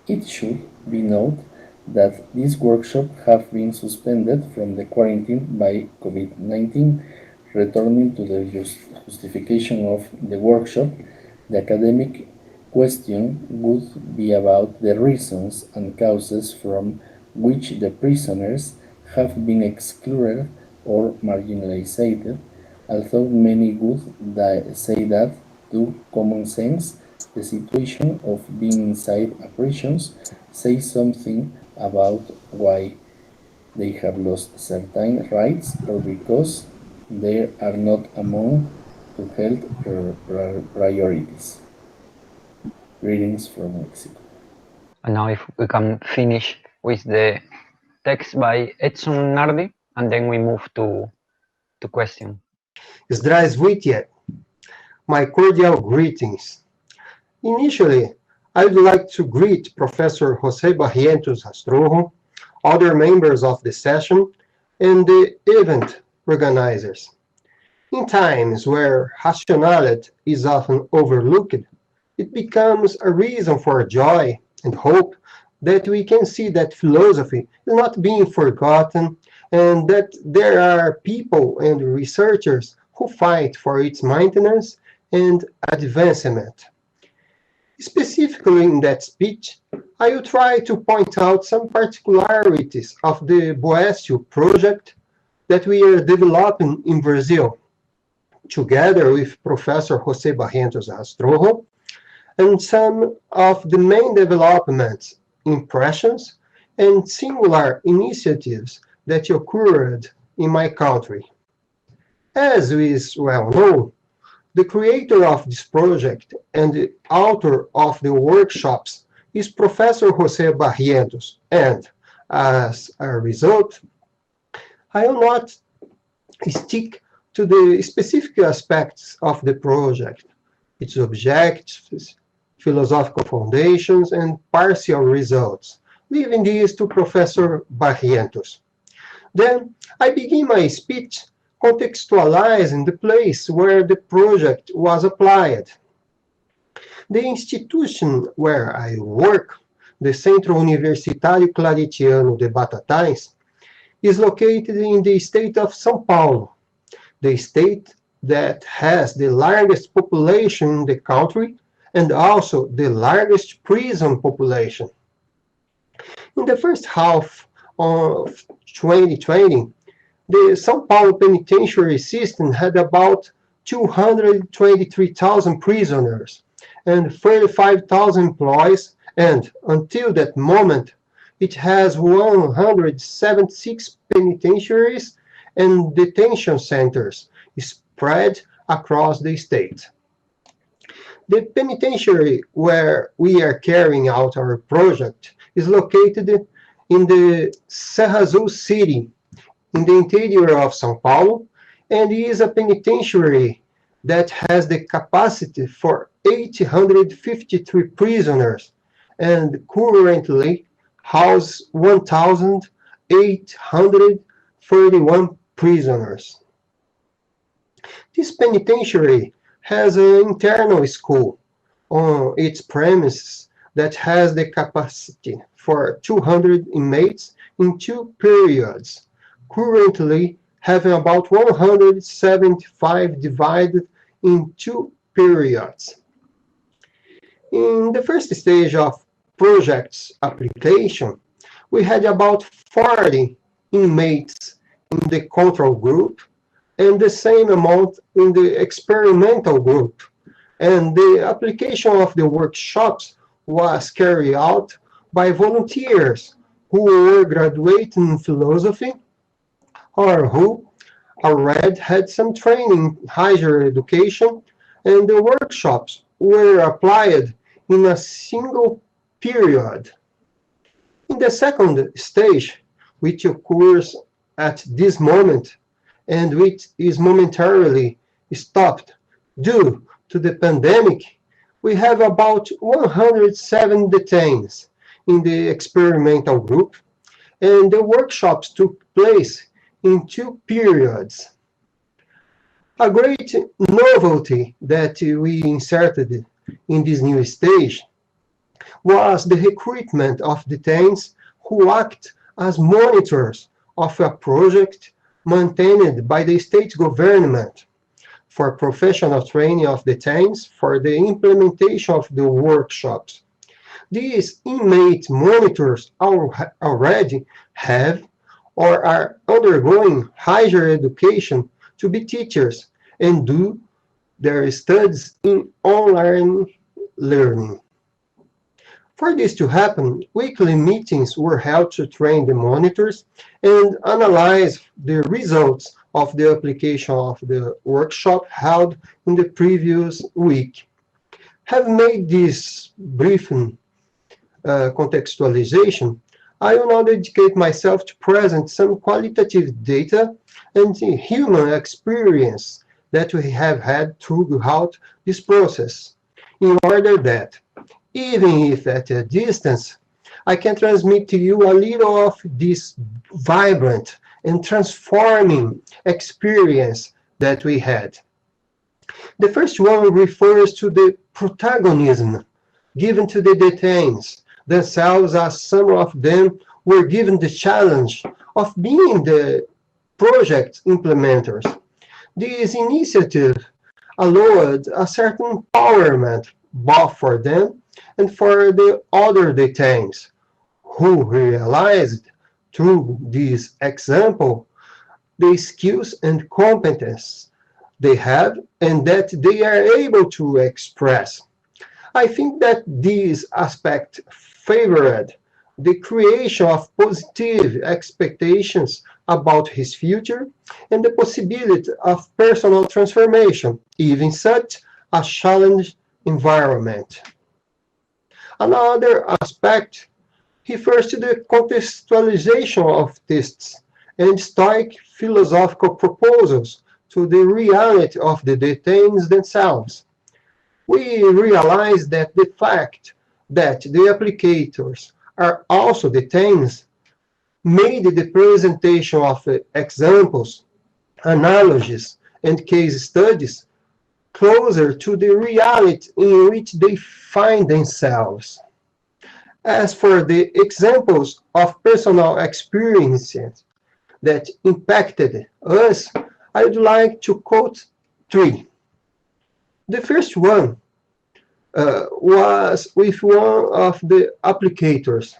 It should be noted that these workshops have been suspended from the quarantine by COVID-19. Returning to the justification of the workshop, the academic question would be about the reasons and causes from which the prisoners have been excluded or marginalized, although many would say that, to common sense, the situation of being inside a prison says something about why they have lost certain rights or because they are not among the health priorities. Greetings from Mexico. And now if we can finish with the text by Edson Nardi, and then we move to question. Здравствуйте! My cordial greetings. Initially, I would like to greet Professor José Barrientos Rastrojo, other members of the session, and the event organizers. In times where rationality is often overlooked, it becomes a reason for joy and hope that we can see that philosophy is not being forgotten and that there are people and researchers who fight for its maintenance and advancement. Specifically in that speech, I will try to point out some particularities of the BOETIUS project that we are developing in Brazil, together with Professor José Barrientos Rastrojo, and some of the main developments, impressions, and singular initiatives that occurred in my country. As is well known, the creator of this project and the author of the workshops is Professor José Barrientos, and as a result, I will not stick to the specific aspects of the project, its objectives, philosophical foundations, and partial results, leaving these to Professor Barrientos. Then I begin my speech contextualizing the place where the project was applied. The institution where I work, the Centro Universitário Claretiano de Batatais, is located in the state of São Paulo, the state that has the largest population in the country and also the largest prison population. In the first half of 2020, the São Paulo penitentiary system had about 223,000 prisoners and 35,000 employees, and until that moment, it has 176 penitentiaries and detention centers spread across the state. The penitentiary where we are carrying out our project is located in the Serra Azul city, in the interior of São Paulo, and is a penitentiary that has the capacity for 853 prisoners and currently house 1,831 prisoners. This penitentiary has an internal school on its premises that has the capacity for 200 inmates in 2 periods, currently having about 175 divided in 2 periods. In the first stage of project's application, we had about 40 inmates in the control group and the same amount in the experimental group, and the application of the workshops was carried out by volunteers who were graduating in philosophy or who already had some training in higher education, and the workshops were applied in a single period. In the second stage, which occurs at this moment, and which is momentarily stopped due to the pandemic, we have about 107 detainees in the experimental group, and the workshops took place in 2 periods. A great novelty that we inserted in this new stage was the recruitment of detainees who act as monitors of a project maintained by the state government for professional training of detainees for the implementation of the workshops. These inmate monitors already have or are undergoing higher education to be teachers and do their studies in online learning. For this to happen, weekly meetings were held to train the monitors and analyze the results of the application of the workshop held in the previous week. Having made this brief contextualization, I will now dedicate myself to present some qualitative data and human experience that we have had throughout this process, in order that Even if at a distance, I can transmit to you a little of this vibrant and transforming experience that we had. The first one refers to the protagonism given to the detains themselves, as some of them were given the challenge of being the project implementers. This initiative allowed a certain empowerment both for them and for the other detains, who realized through this example the skills and competence they have and that they are able to express. I think that this aspect favored the creation of positive expectations about his future and the possibility of personal transformation, even such a challenged environment. Another aspect refers to the contextualization of texts and Stoic philosophical proposals to the reality of the detains themselves. We realize that the fact that the applicators are also detains made the presentation of examples, analogies, and case studies closer to the reality in which they find themselves. As for the examples of personal experiences that impacted us, I would like to quote three. The first one was with one of the applicators.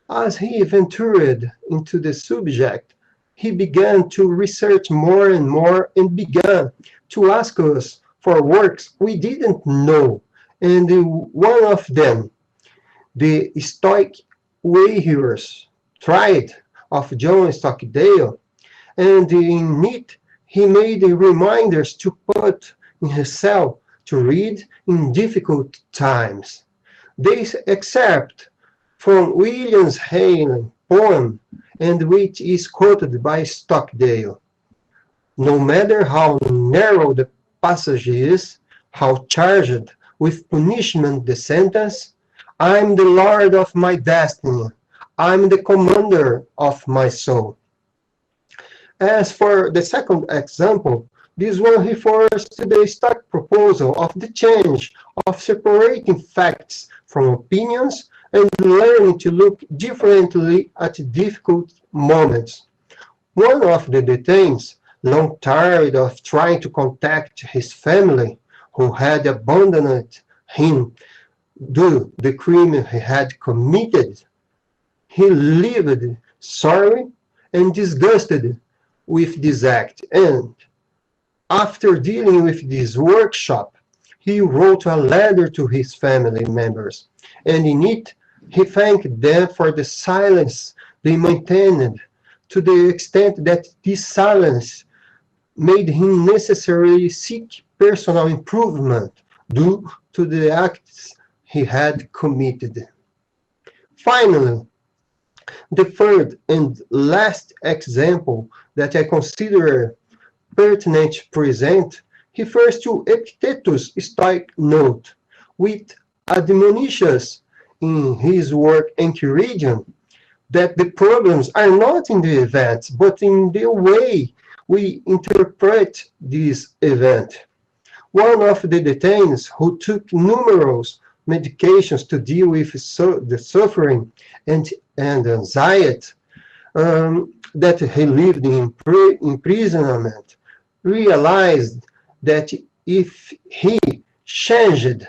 As he ventured into the subject, he began to research more and began to ask us for works we didn't know. And one of them, the Stoic Warrior's Triad of John Stockdale, and in it he made reminders to put in his cell to read in difficult times. This excerpt from William's Hale poem, and which is quoted by Stockdale. No matter how narrow the passage is, how charged with punishment the sentence, I'm the lord of my destiny. I'm the commander of my soul. As for the second example, this one refers to the Stoic proposal of the change of separating facts from opinions and learning to look differently at difficult moments. One of the detains, long tired of trying to contact his family, who had abandoned him due to the crime he had committed, he lived sorry and disgusted with this act, and after dealing with this workshop, he wrote a letter to his family members, and in it he thanked them for the silence they maintained, to the extent that this silence made him necessarily seek personal improvement due to the acts he had committed. Finally, the third and last example that I consider pertinent to present refers to Epictetus' Stoic note, which admonishes in his work Enchiridion that the problems are not in the events, but in the way we interpret this event. One of the detains who took numerous medications to deal with the suffering and anxiety that he lived in imprisonment realized that if he changed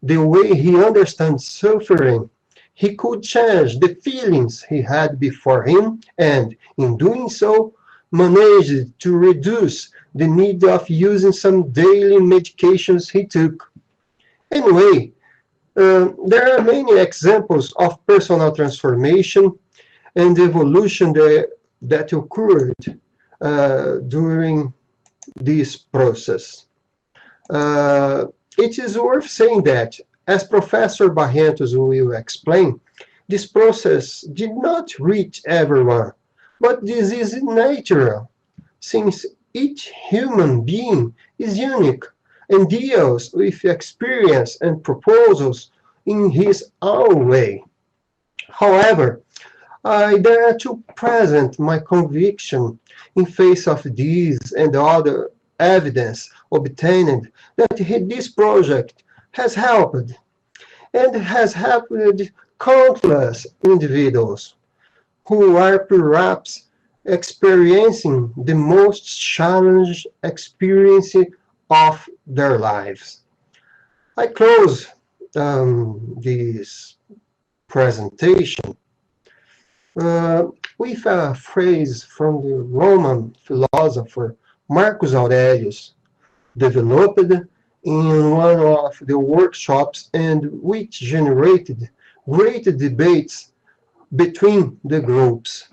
the way he understands suffering, he could change the feelings he had before him, and in doing so, managed to reduce the need of using some daily medications he took. Anyway, there are many examples of personal transformation and evolution that occurred during this process. It is worth saying that, as Professor Barrientos will explain, this process did not reach everyone, but this is natural, since each human being is unique and deals with experience and proposals in his own way. However, I dare to present my conviction in face of this and other evidence obtained that this project has helped and has helped countless individuals who are perhaps experiencing the most challenging experience of their lives. I close this presentation with a phrase from the Roman philosopher Marcus Aurelius, developed in one of the workshops and which generated great debates between the groups.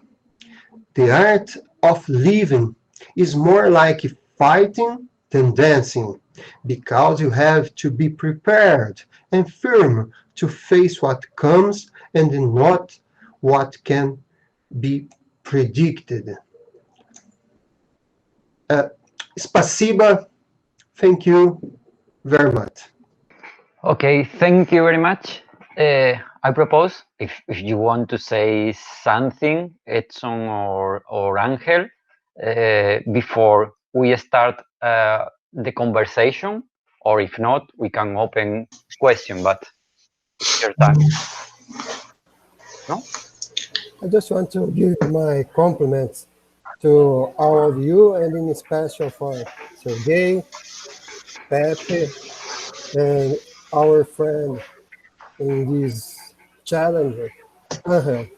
The art of living is more like fighting than dancing, because you have to be prepared and firm to face what comes and not what can be predicted. Spasiba, thank you very much. Okay, thank you very much. I propose if you want to say something, Edson or Ángel, before we start the conversation, or if not, we can open question, but your time. No? I just want to give my compliments to all of you, and in special for Sergey, Pepe, and our friend in this challenge, Ángel.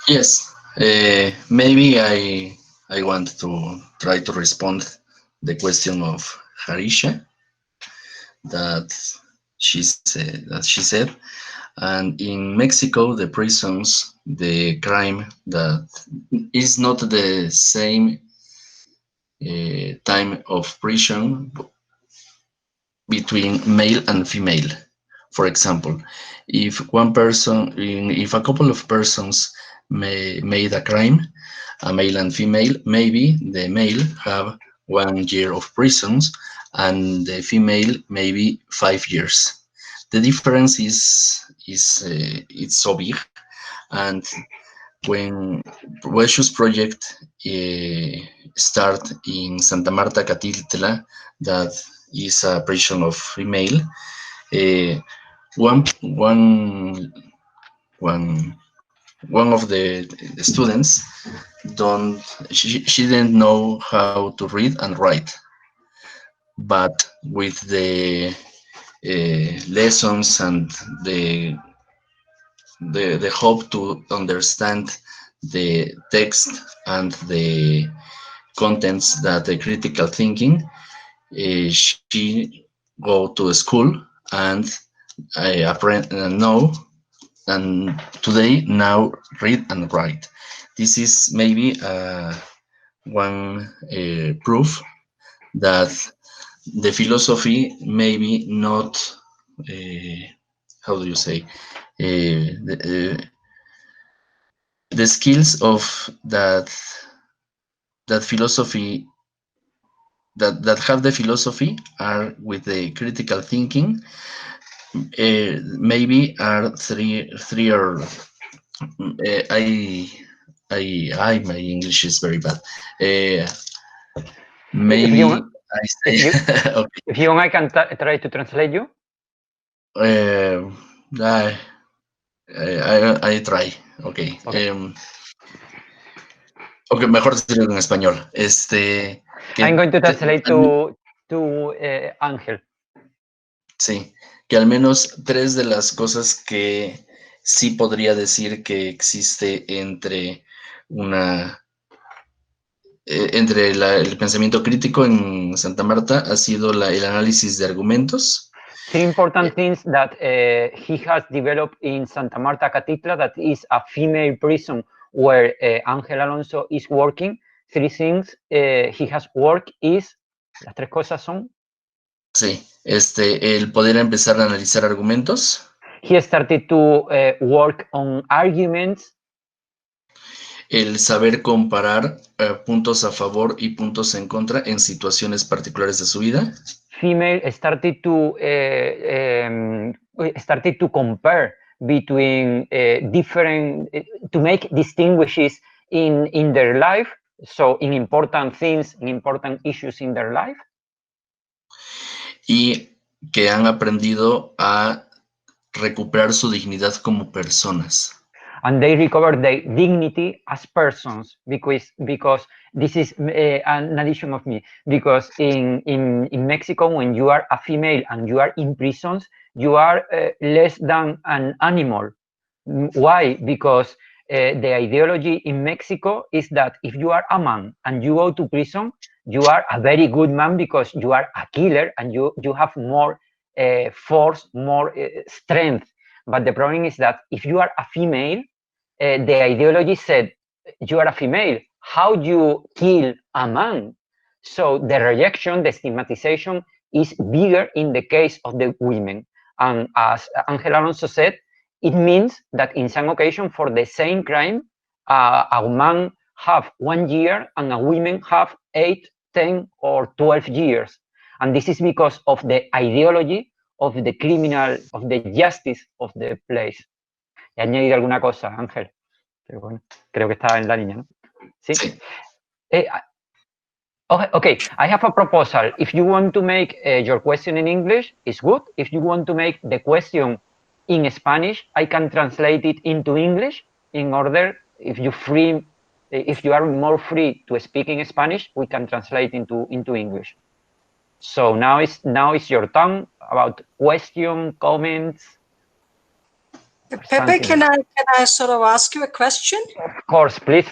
Yes, maybe I want to try to respond the question of Harisha that she said, and in Mexico, the prisons, the crime that is not the same time of prison between male and female. For example, if a couple of persons made a crime, a male and female, maybe the male have 1 year of prisons and the female maybe 5 years. The difference is it's so big, and when BOETIUS project start in Santa Marta, Catitla, that is a prison of female. One of the students she didn't know how to read and write, but with the lessons and the hope to understand the text and the contents that the critical thinking, she go to school and I know and today now read and write. This is maybe one proof that the philosophy maybe not how do you say the skills of that philosophy that have the philosophy are with the critical thinking. Maybe are three or my English is very bad. Maybe I say okay. If you want, I can try to translate you. I try. Okay. Okay, mejor decirlo en español. I'm going to translate to Ángel. Sí, que al menos 3 de las cosas que sí podría decir que existe entre el pensamiento crítico en Santa Marta ha sido el análisis de argumentos. 3 important things that he has developed in Santa Marta, Catitla, that is a female prison where Ángel Alonso is working. 3 things he has worked is, las 3 cosas son. Sí, el poder empezar a analizar argumentos. He started to work on arguments. El saber comparar puntos a favor y puntos en contra en situaciones particulares de su vida. Female started to started to compare between different, to make distinguishes in their life, so in important things, in important issues in their life. Y que han aprendido a recuperar su dignidad como personas. And they recover their dignity as persons, because this is an addition of me, because in Mexico, when you are a female and you are in prisons, you are less than an animal. Why? Because the ideology in Mexico is that if you are a man and you go to prison, you are a very good man because you are a killer and you have more force, more strength. But the problem is that if you are a female, the ideology said, you are a female, how do you kill a man? So the rejection, the stigmatization is bigger in the case of the women. And as Ángel Alonso said, it means that in some occasion for the same crime, a man have 1 year and a woman have 8, 10 or 12 years. And this is because of the ideology of the criminal, of the justice of the place. He añadido alguna cosa, Ángel. Pero bueno, creo que está en la línea, ¿no? Sí. Sí. Okay, I have a proposal. If you want to make your question in English, it's good. If you want to make the question in Spanish, I can translate it into English in order, if you are more free to speak in Spanish, we can translate into English. So now it's your turn about question, comments. Pepe, can I sort of ask you a question? Of course, please.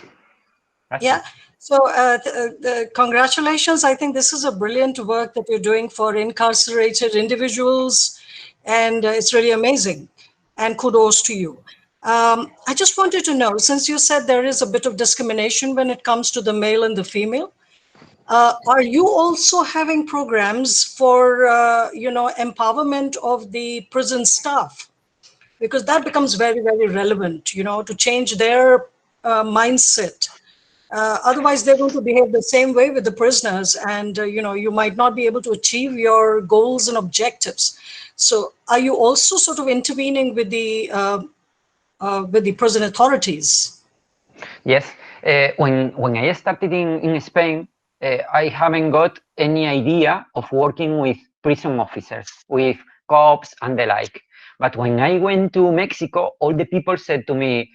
Yeah. So congratulations. I think this is a brilliant work that you're doing for incarcerated individuals, and it's really amazing. And kudos to you. I just wanted to know, since you said there is a bit of discrimination when it comes to the male and the female, are you also having programs for, empowerment of the prison staff? Because that becomes very, very relevant, to change their mindset. Otherwise, they're going to behave the same way with the prisoners, and you might not be able to achieve your goals and objectives. So, are you also sort of intervening with the prison authorities? Yes. When I started in Spain, I haven't got any idea of working with prison officers, with cops and the like. But when I went to Mexico, all the people said to me,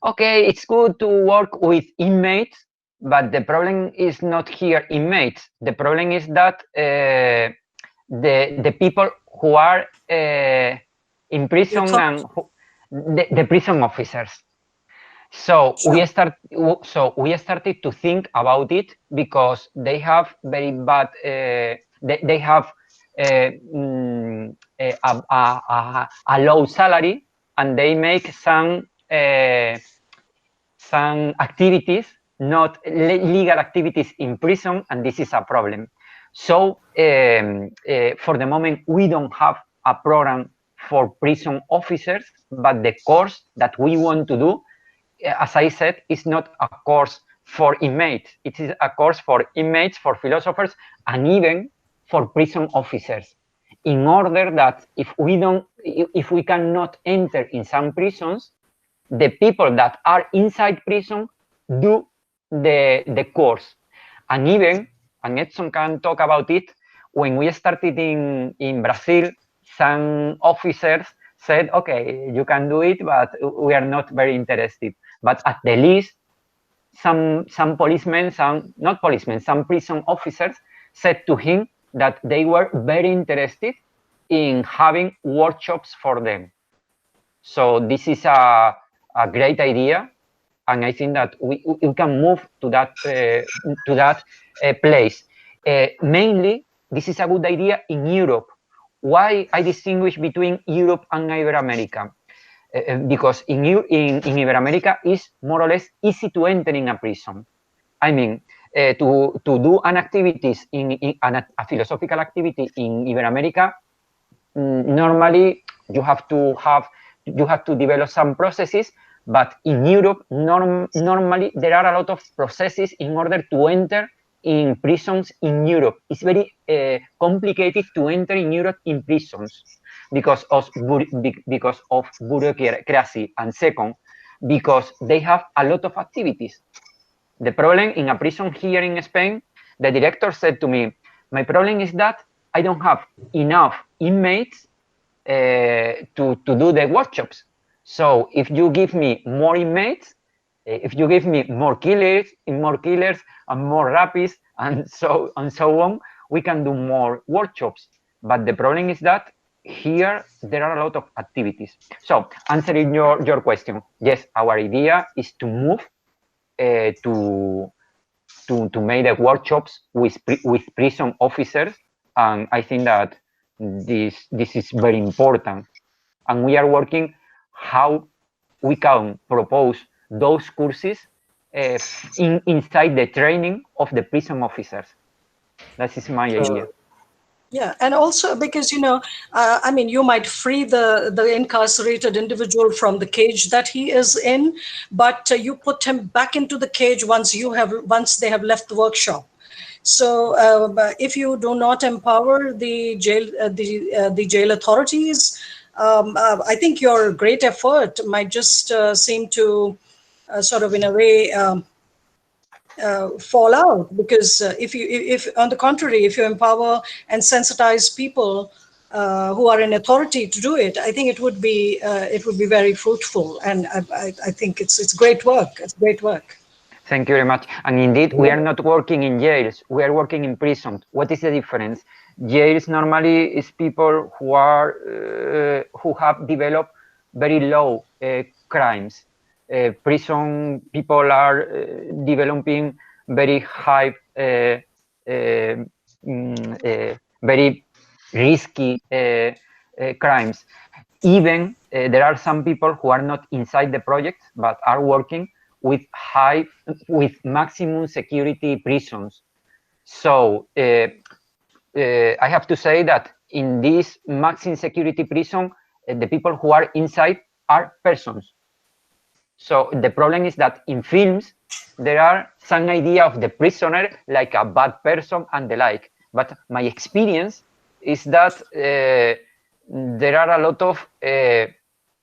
okay, it's good to work with inmates, but the problem is not here inmates. The problem is that the people who are in prison and the prison officers. So sure. we started to think about it because they have very bad. They have a low salary, and they make some activities, not legal activities in prison, and this is a problem. So for the moment, we don't have a program for prison officers, but the course that we want to do, as I said, is not a course for inmates. It is a course for inmates, for philosophers, and even for prison officers, in order that if we cannot enter in some prisons, the people that are inside prison do the course. And even, and Edson can talk about it, when we started in Brazil, some officers said, okay, you can do it, but we are not very interested. But at the least, some policemen, some prison officers said to him that they were very interested in having workshops for them. So this is a great idea, and I think that we can move to that place. Mainly, this is a good idea in Europe. Why I distinguish between Europe and Ibero-America? Because in Ibero-America is more or less easy to enter in a prison. I mean, to do an activities a philosophical activity in Ibero-America, normally you have to develop some processes, but in Europe, normally there are a lot of processes in order to enter in prisons in Europe. It's very complicated to enter in Europe in prisons. because of bureaucracy, and second, because they have a lot of activities. The problem in a prison here in Spain, the director said to me, my problem is that I don't have enough inmates to do the workshops. So if you give me more inmates, if you give me more killers and more rapists and so on, we can do more workshops. But the problem is that here there are a lot of activities. So answering your question, yes, our idea is to move to make the workshops with prison officers, and I think that this is very important. And we are working how we can propose those courses inside the training of the prison officers. That is my idea. Yeah, and also because, I mean, you might free the incarcerated individual from the cage that he is in, but you put him back into the cage once they have left the workshop. So if you do not empower the jail authorities, I think your great effort might just seem to sort of, in a way, fall out, because if on the contrary, if you empower and sensitize people who are in authority to do it, I think it would be very fruitful, and I think it's great work. It's great work. Thank you very much. And indeed, we are not working in jails. We are working in prisons. What is the difference? Jails normally is people who have developed very low crimes. Prison people are developing very high, very risky crimes. Even there are some people who are not inside the project but are working with maximum security prisons. So I have to say that in this maximum security prison, the people who are inside are persons. So the problem is that in films, there are some idea of the prisoner like a bad person and the like. But my experience is that there are a lot of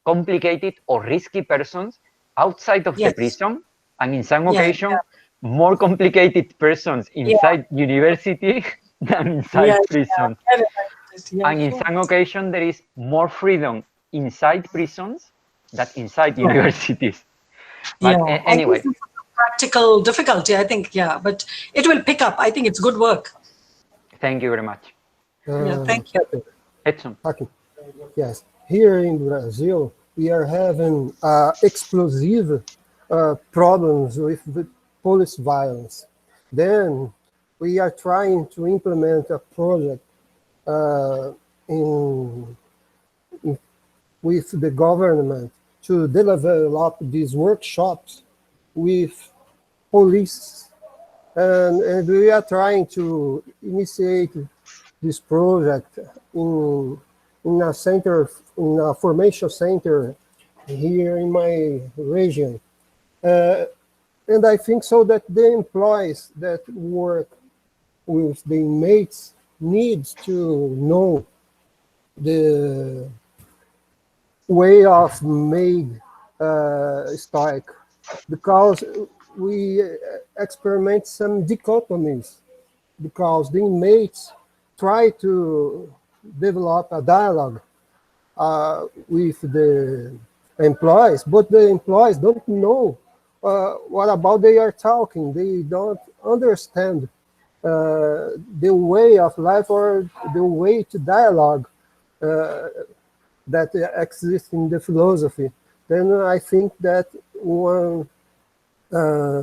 complicated or risky persons outside of the prison, and in some occasions, more complicated persons inside university than inside prison. And in some occasions, there is more freedom inside prisons than inside universities. But anyway, and this is a practical difficulty, I think. But it will pick up. I think it's good work. Thank you very much. Thank you. Edson. Okay. Yes, here in Brazil, we are having explosive problems with the police violence. Then we are trying to implement a project with the government to develop these workshops with police. And we are trying to initiate this project in a center, in a formation center here in my region. And I think so that the employees that work with the inmates needs to know the way of made strike, because we experiment some dichotomies, because the inmates try to develop a dialogue with the employees, but the employees don't know what about they are talking. They don't understand the way of life or the way to dialogue that exists in the philosophy. Then I think that one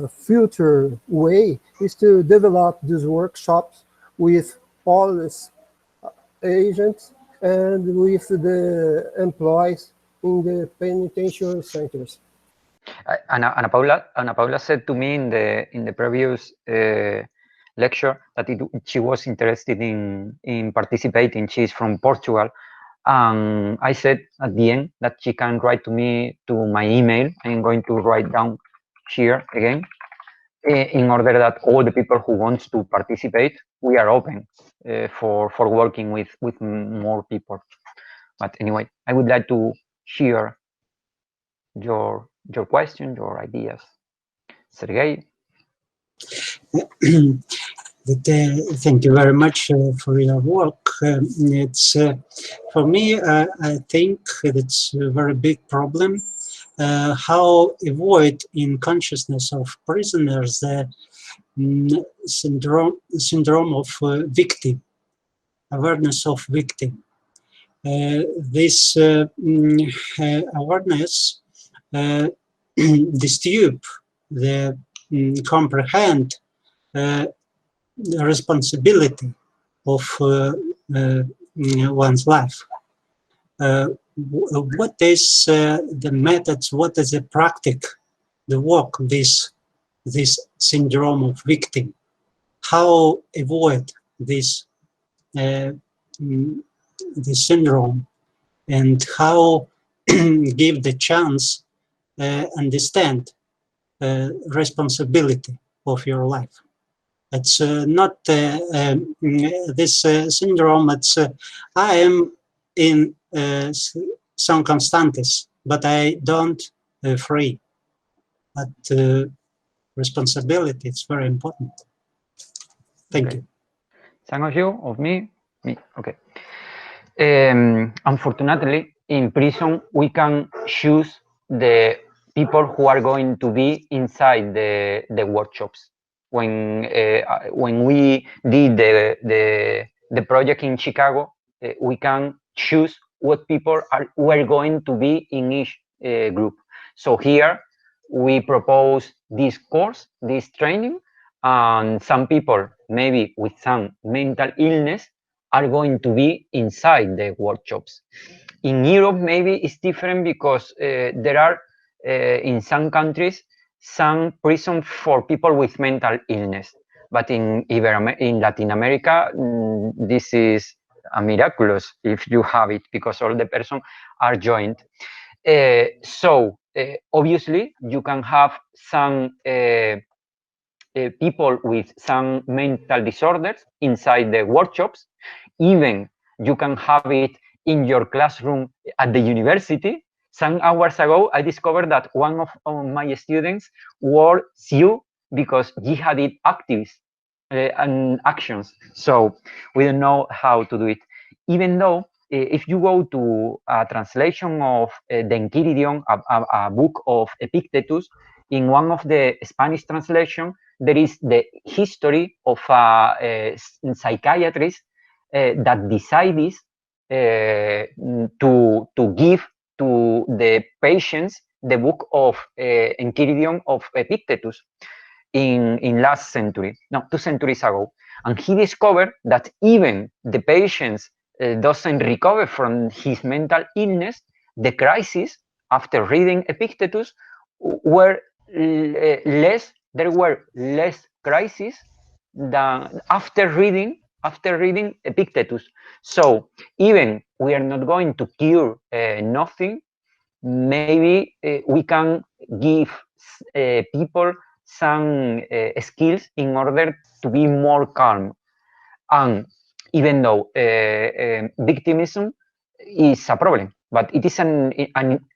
future way is to develop these workshops with police agents and with the employees in the penitentiary centers. Ana Paula said to me in the previous lecture that she was interested in participating. She's from Portugal. I said at the end that she can write to me to my email. I'm going to write down here again, in order that all the people who want to participate, we are open for working with more people. But anyway, I would like to hear your question, your ideas. Sergey? Thank you very much for your work. It's for me, I think it's a very big problem. How avoid in consciousness of prisoners the syndrome of victim, awareness of victim. This awareness disturb the comprehend the responsibility of one's life. What is the methods? What is the practice, the work, this syndrome of victim? How avoid this syndrome, and how give the chance understand responsibility of your life? It's not this syndrome. It's I am in circumstances, but I don't free. But responsibility is very important. Thank you. Some of you, of me, okay. Unfortunately, in prison, we can choose the people who are going to be inside the workshops. When we did the project in Chicago, we can choose what people were going to be in each group. So here we propose this course, this training, and some people, maybe with some mental illness, are going to be inside the workshops. In Europe, maybe it's different because there are, in some countries, some prison for people with mental illness. But in Latin America, this is a miraculous if you have it, because all the persons are joined. So obviously, you can have some people with some mental disorders inside the workshops. Even you can have it in your classroom at the university. Some hours ago, I discovered that one of my students was sued because jihadist activists and actions. So we don't know how to do it. Even though if you go to a translation of the Enchiridion, a book of Epictetus, in one of the Spanish translation, there is the history of a psychiatrist that decided to give to the patients the book of Enchiridion of Epictetus in last century, no, 2 centuries ago. And he discovered that even the patients doesn't recover from his mental illness. The crisis after reading Epictetus were less. There were less crises than after reading Epictetus. So even we are not going to cure nothing, maybe we can give people some skills in order to be more calm. And even though victimism is a problem, but it is an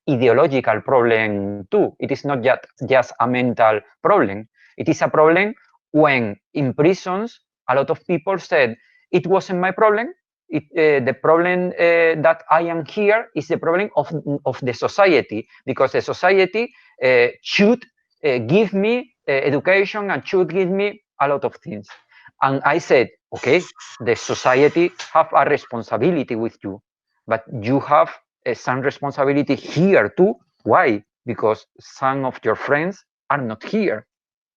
ideological problem too. It is not just a mental problem. It is a problem when in prisons, a lot of people said, it wasn't my problem. The problem that I am here is the problem of the society, because the society should give me education and should give me a lot of things. And I said, okay, the society have a responsibility with you, but you have some responsibility here too. Why? Because some of your friends are not here.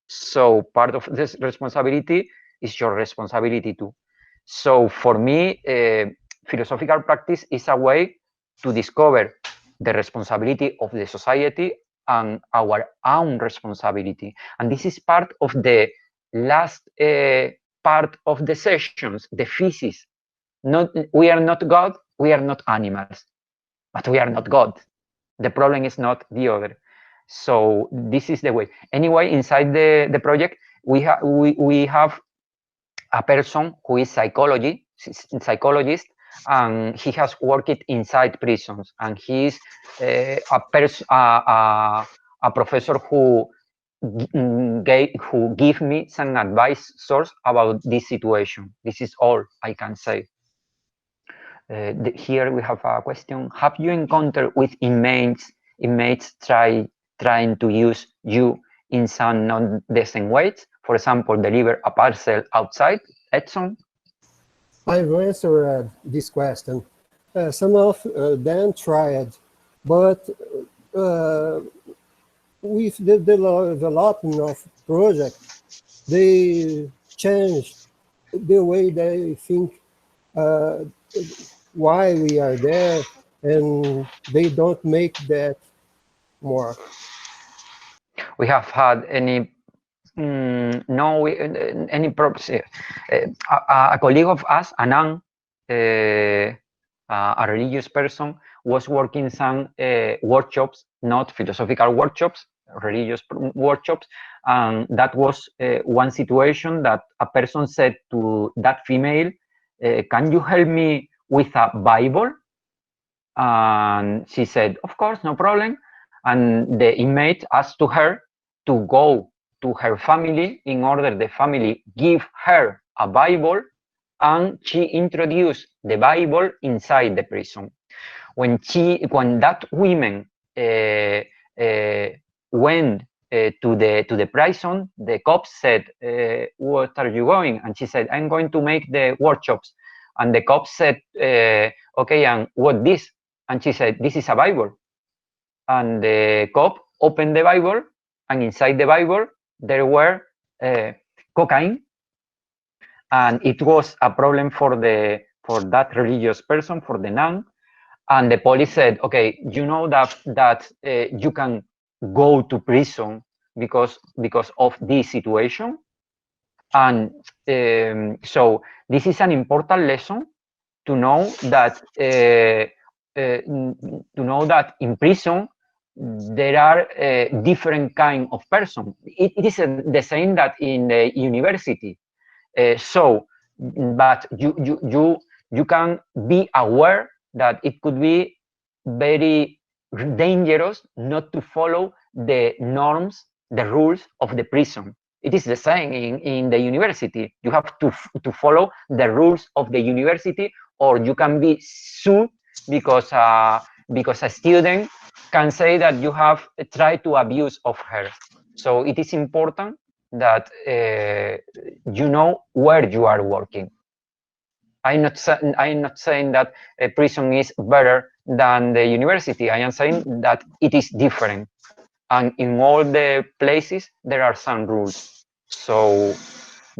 So part of this responsibility is your responsibility too. So for me, philosophical practice is a way to discover the responsibility of the society and our own responsibility. And this is part of the last part of the sessions, the thesis. We are not God, we are not animals, but we are not God. The problem is not the other. So this is the way. Anyway, inside the project, we have a person who is psychologist, and he has worked inside prisons, and he is a professor who give me some advice source about this situation. This is all I can say. Here we have a question. Have you encountered with inmates trying to use you in some non-decent ways? For example, deliver a parcel outside, Edson? I've answered this question. Some of them tried, but with the development of project, they changed the way they think why we are there, and they don't make that more. We have had any any problems. A colleague of us, Anand, a religious person, was working some workshops, not philosophical workshops, religious workshops, and that was one situation that a person said to that female, can you help me with a Bible? And she said, of course, no problem. And the inmate asked to her to go to her family in order the family give her a Bible, and she introduced the Bible inside the prison. When that woman went to the prison, the cops said, what are you going? And she said, I'm going to make the workshops. And the cops said, okay, and what this? And she said, this is a Bible. And the cop opened the Bible, and inside the Bible there were cocaine, and it was a problem for that religious person, for the nun. And the police said, okay, you know that you can go to prison because of this situation. And so this is an important lesson to know that in prison there are different kind of person. It is the same that in the university. But you can be aware that it could be very dangerous not to follow the norms, the rules of the prison. It is the same in the university. You have to follow the rules of the university, or you can be sued because a student can say that you have tried to abuse of her. So it is important that you know where you are working. I'm not saying that a prison is better than the university. I am saying that it is different, and in all the places there are some rules. So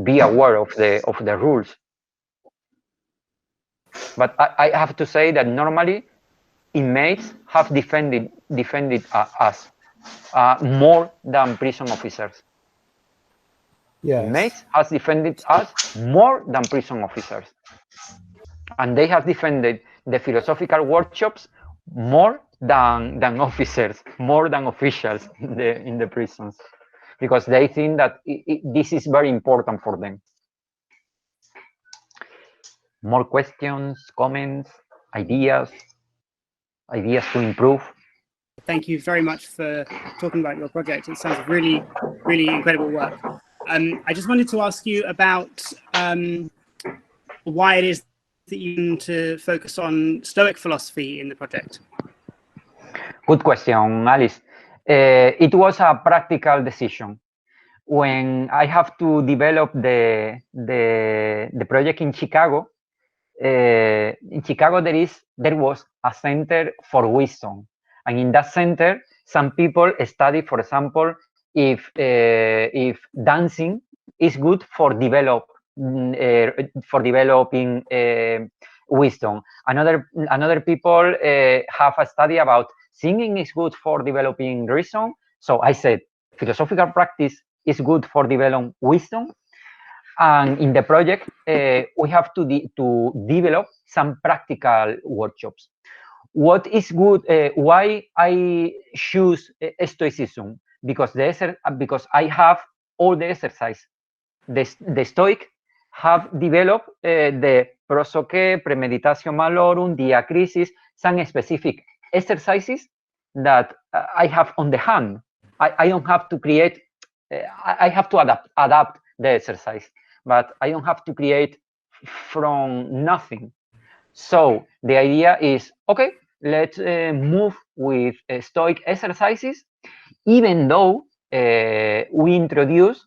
be aware of the rules. But I have to say that normally inmates have defended us more than prison officers. Yes. Inmates has defended us more than prison officers, and they have defended the philosophical workshops more than officers, more than officials in the prisons, because they think that this is very important for them. More questions, comments, ideas to improve? Thank you very much for talking about your project. It sounds really, really incredible work. I just wanted to ask you about why it is that you need to focus on Stoic philosophy in the project. Good question, Alice. It was a practical decision. When I have to develop the project in Chicago, there was a center for wisdom, and in that center, some people study, for example, if dancing is good for developing wisdom. Another people have a study about singing is good for developing reason. So I said philosophical practice is good for developing wisdom. And in the project, we have to develop some practical workshops. What is good? Why I choose Stoicism? Because I have all the exercise. The Stoic have developed the prosoche, premeditatio malorum, diacrisis, some specific exercises that I have on the hand. I don't have to create, I have to adapt the exercise, but I don't have to create from nothing. So the idea is, okay, let's move with Stoic exercises, even though we introduce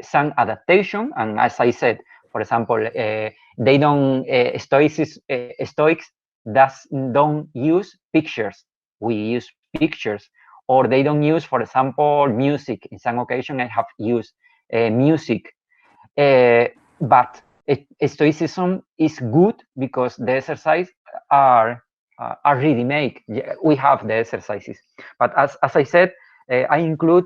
some adaptation. And as I said, for example, they don't, Stoics don't use pictures. We use pictures. Or they don't use, for example, music. In some occasion, I have used music. But Stoicism is good because the exercises are ready-made. We have the exercises. But as I said, I include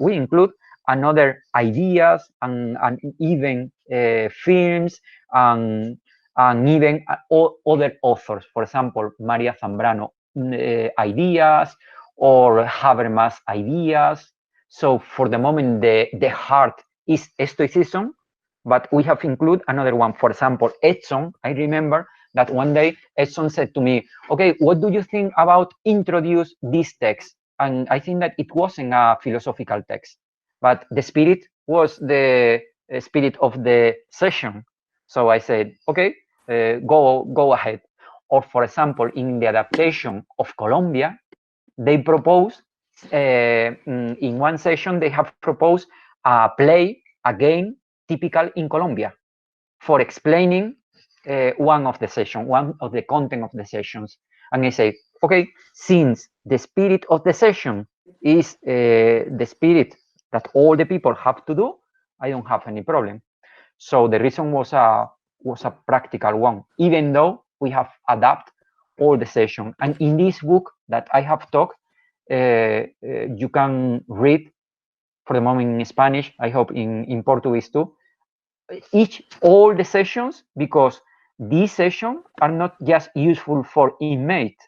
we include another ideas and even films and even other authors. For example, Maria Zambrano ideas or Habermas ideas. So for the moment, the heart is Stoicism, but we have included another one. For example, Edson, I remember that one day Edson said to me, okay, what do you think about introduce this text? And I think that it wasn't a philosophical text, but the spirit was the spirit of the session. So I said, okay, go ahead. Or for example, in the adaptation of Colombia, they propose, in one session, they have proposed a play, a game, typical in Colombia for explaining one of the content of the sessions. And I say, okay, since the spirit of the session is the spirit that all the people have to do, I don't have any problem. So the reason was a practical one, even though we have adapted all the session. And in this book that I have talked, you can read for the moment in Spanish, I hope in Portuguese too, all the sessions, because these sessions are not just useful for inmate.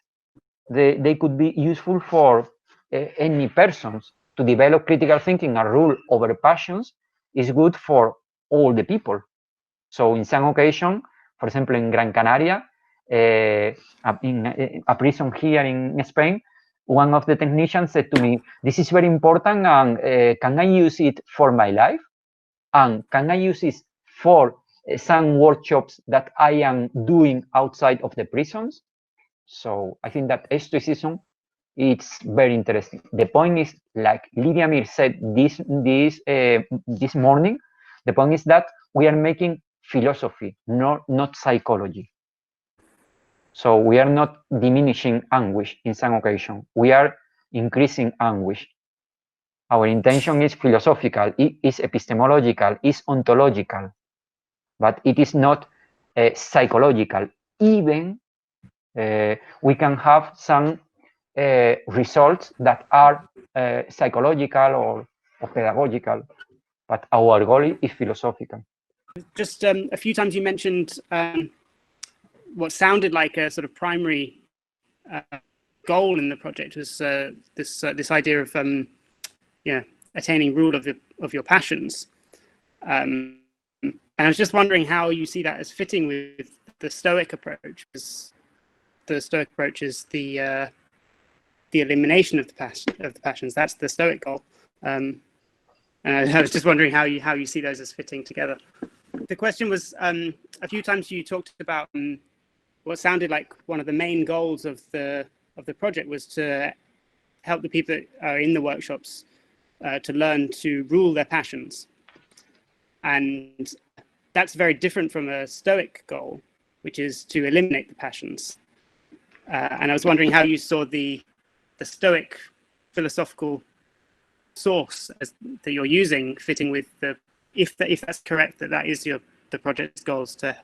They could be useful for any persons. To develop critical thinking and rule over passions is good for all the people. So in some occasion, for example, in Gran Canaria, in a prison here in Spain, one of the technicians said to me, this is very important, and can I use it for my life? And can I use it for some workshops that I am doing outside of the prisons? So I think that Stoicism, it's very interesting. The point is, like Lydia Mir said this morning, the point is that we are making philosophy, not psychology. So we are not diminishing anguish in some occasion. We are increasing anguish. Our intention is philosophical, it is epistemological, is ontological, but it is not psychological. Even we can have some results that are psychological or pedagogical, but our goal is philosophical. Just a few times you mentioned what sounded like a sort of primary goal in the project was this idea of attaining rule of your passions. And I was just wondering how you see that as fitting with the Stoic approach, because the Stoic approach is the elimination of the passions. That's the Stoic goal. And I was just wondering how you see those as fitting together. The question was, a few times you talked about what sounded like one of the main goals of the project was to help the people that are in the workshops to learn to rule their passions. And that's very different from a Stoic goal, which is to eliminate the passions. And I was wondering how you saw the Stoic philosophical source that you're using fitting with if that's correct, that is the project's goals to.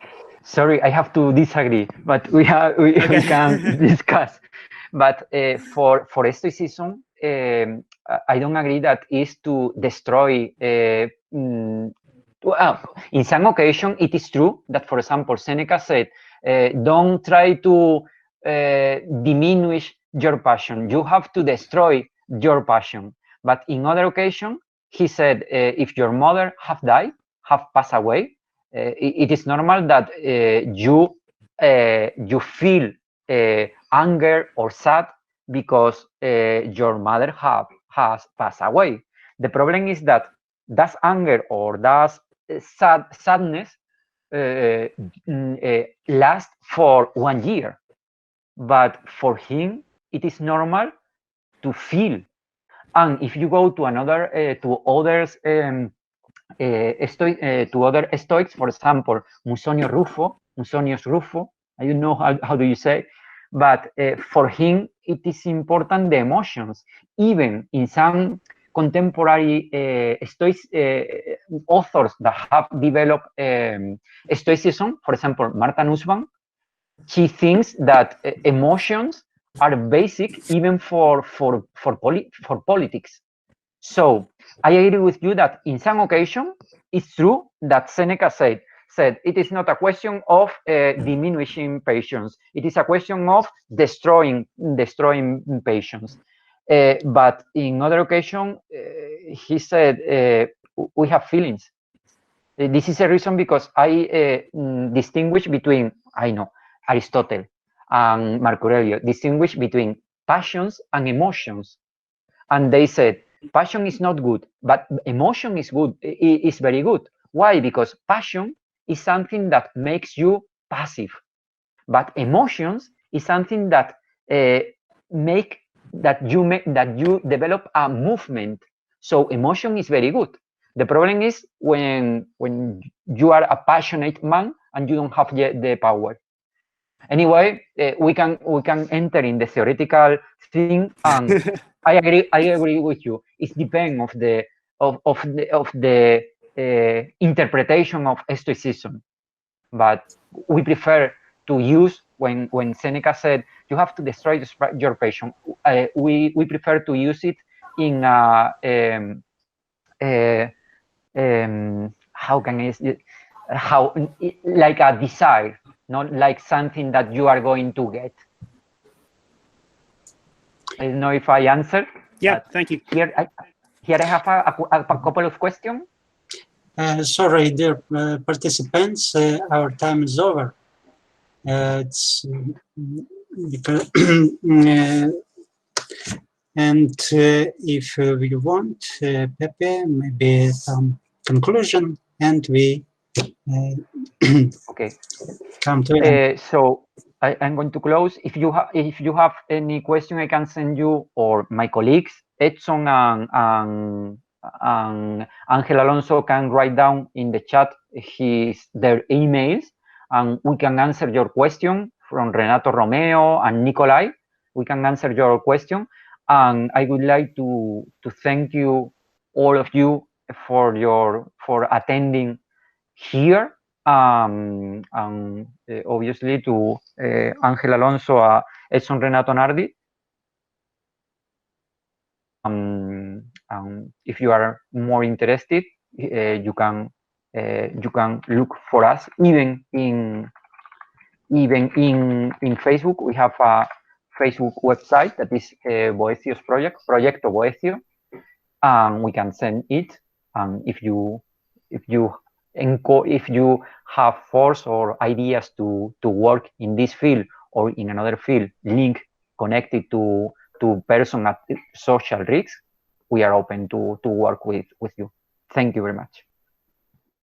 Sorry, I have to disagree, but we can discuss. But for Stoicism, I don't agree that is to destroy. In some occasion, it is true that, for example, Seneca said, don't try to diminish your passion. You have to destroy your passion. But in other occasion, he said, if your mother have passed away, it is normal that you feel anger or sad because your mother has passed away. The problem is that anger or sadness lasts for 1 year, but for him it is normal to feel. And if you go to to other Stoics, for example, Musonius Rufo, I don't know how do you say, but for him it is important the emotions. Even in some contemporary Stoic authors that have developed Stoicism, for example, Martha Nussbaum, she thinks that emotions are basic even for politics. So I agree with you that in some occasion it's true that Seneca said it is not a question of diminishing patience. It is a question of destroying patience. But in other occasion, he said we have feelings. This is a reason because I distinguish between, I know, Aristotle and Marco Aurelio distinguish between passions and emotions. And they said, passion is not good, but emotion is good, is very good. Why? Because passion is something that makes you passive, but emotions is something that you develop a movement. So emotion is very good. The problem is when you are a passionate man and you don't have the power. Anyway, we can enter in the theoretical thing, and I agree with you. It depends of the interpretation of Stoicism, but we prefer to use when Seneca said you have to destroy your passion. We prefer to use it in how can I say, like a desire, not like something that you are going to get. I don't know if I answered. Yeah, thank you. Here I have a couple of questions. Sorry, dear participants, our time is over. It's because and if you want, Pepe, maybe some conclusion, and we okay. Come to it. So I'm going to close. If you have any question, I can send you, or my colleagues Edson and Ángel Alonso can write down in the chat their emails, and we can answer your question from Renato Romeo and Nicolai. We can answer your question, and I would like to thank you, all of you, for attending here. Obviously to Ángel Alonso, Edson, Renato, Nardi. If you are more interested, you can look for us even in Facebook. We have a Facebook website that is BOETIUS Proyecto BOETIUS. We can send it. If you have force or ideas to work in this field or in another field connected to person at social risks, we are open to work with you. Thank you very much.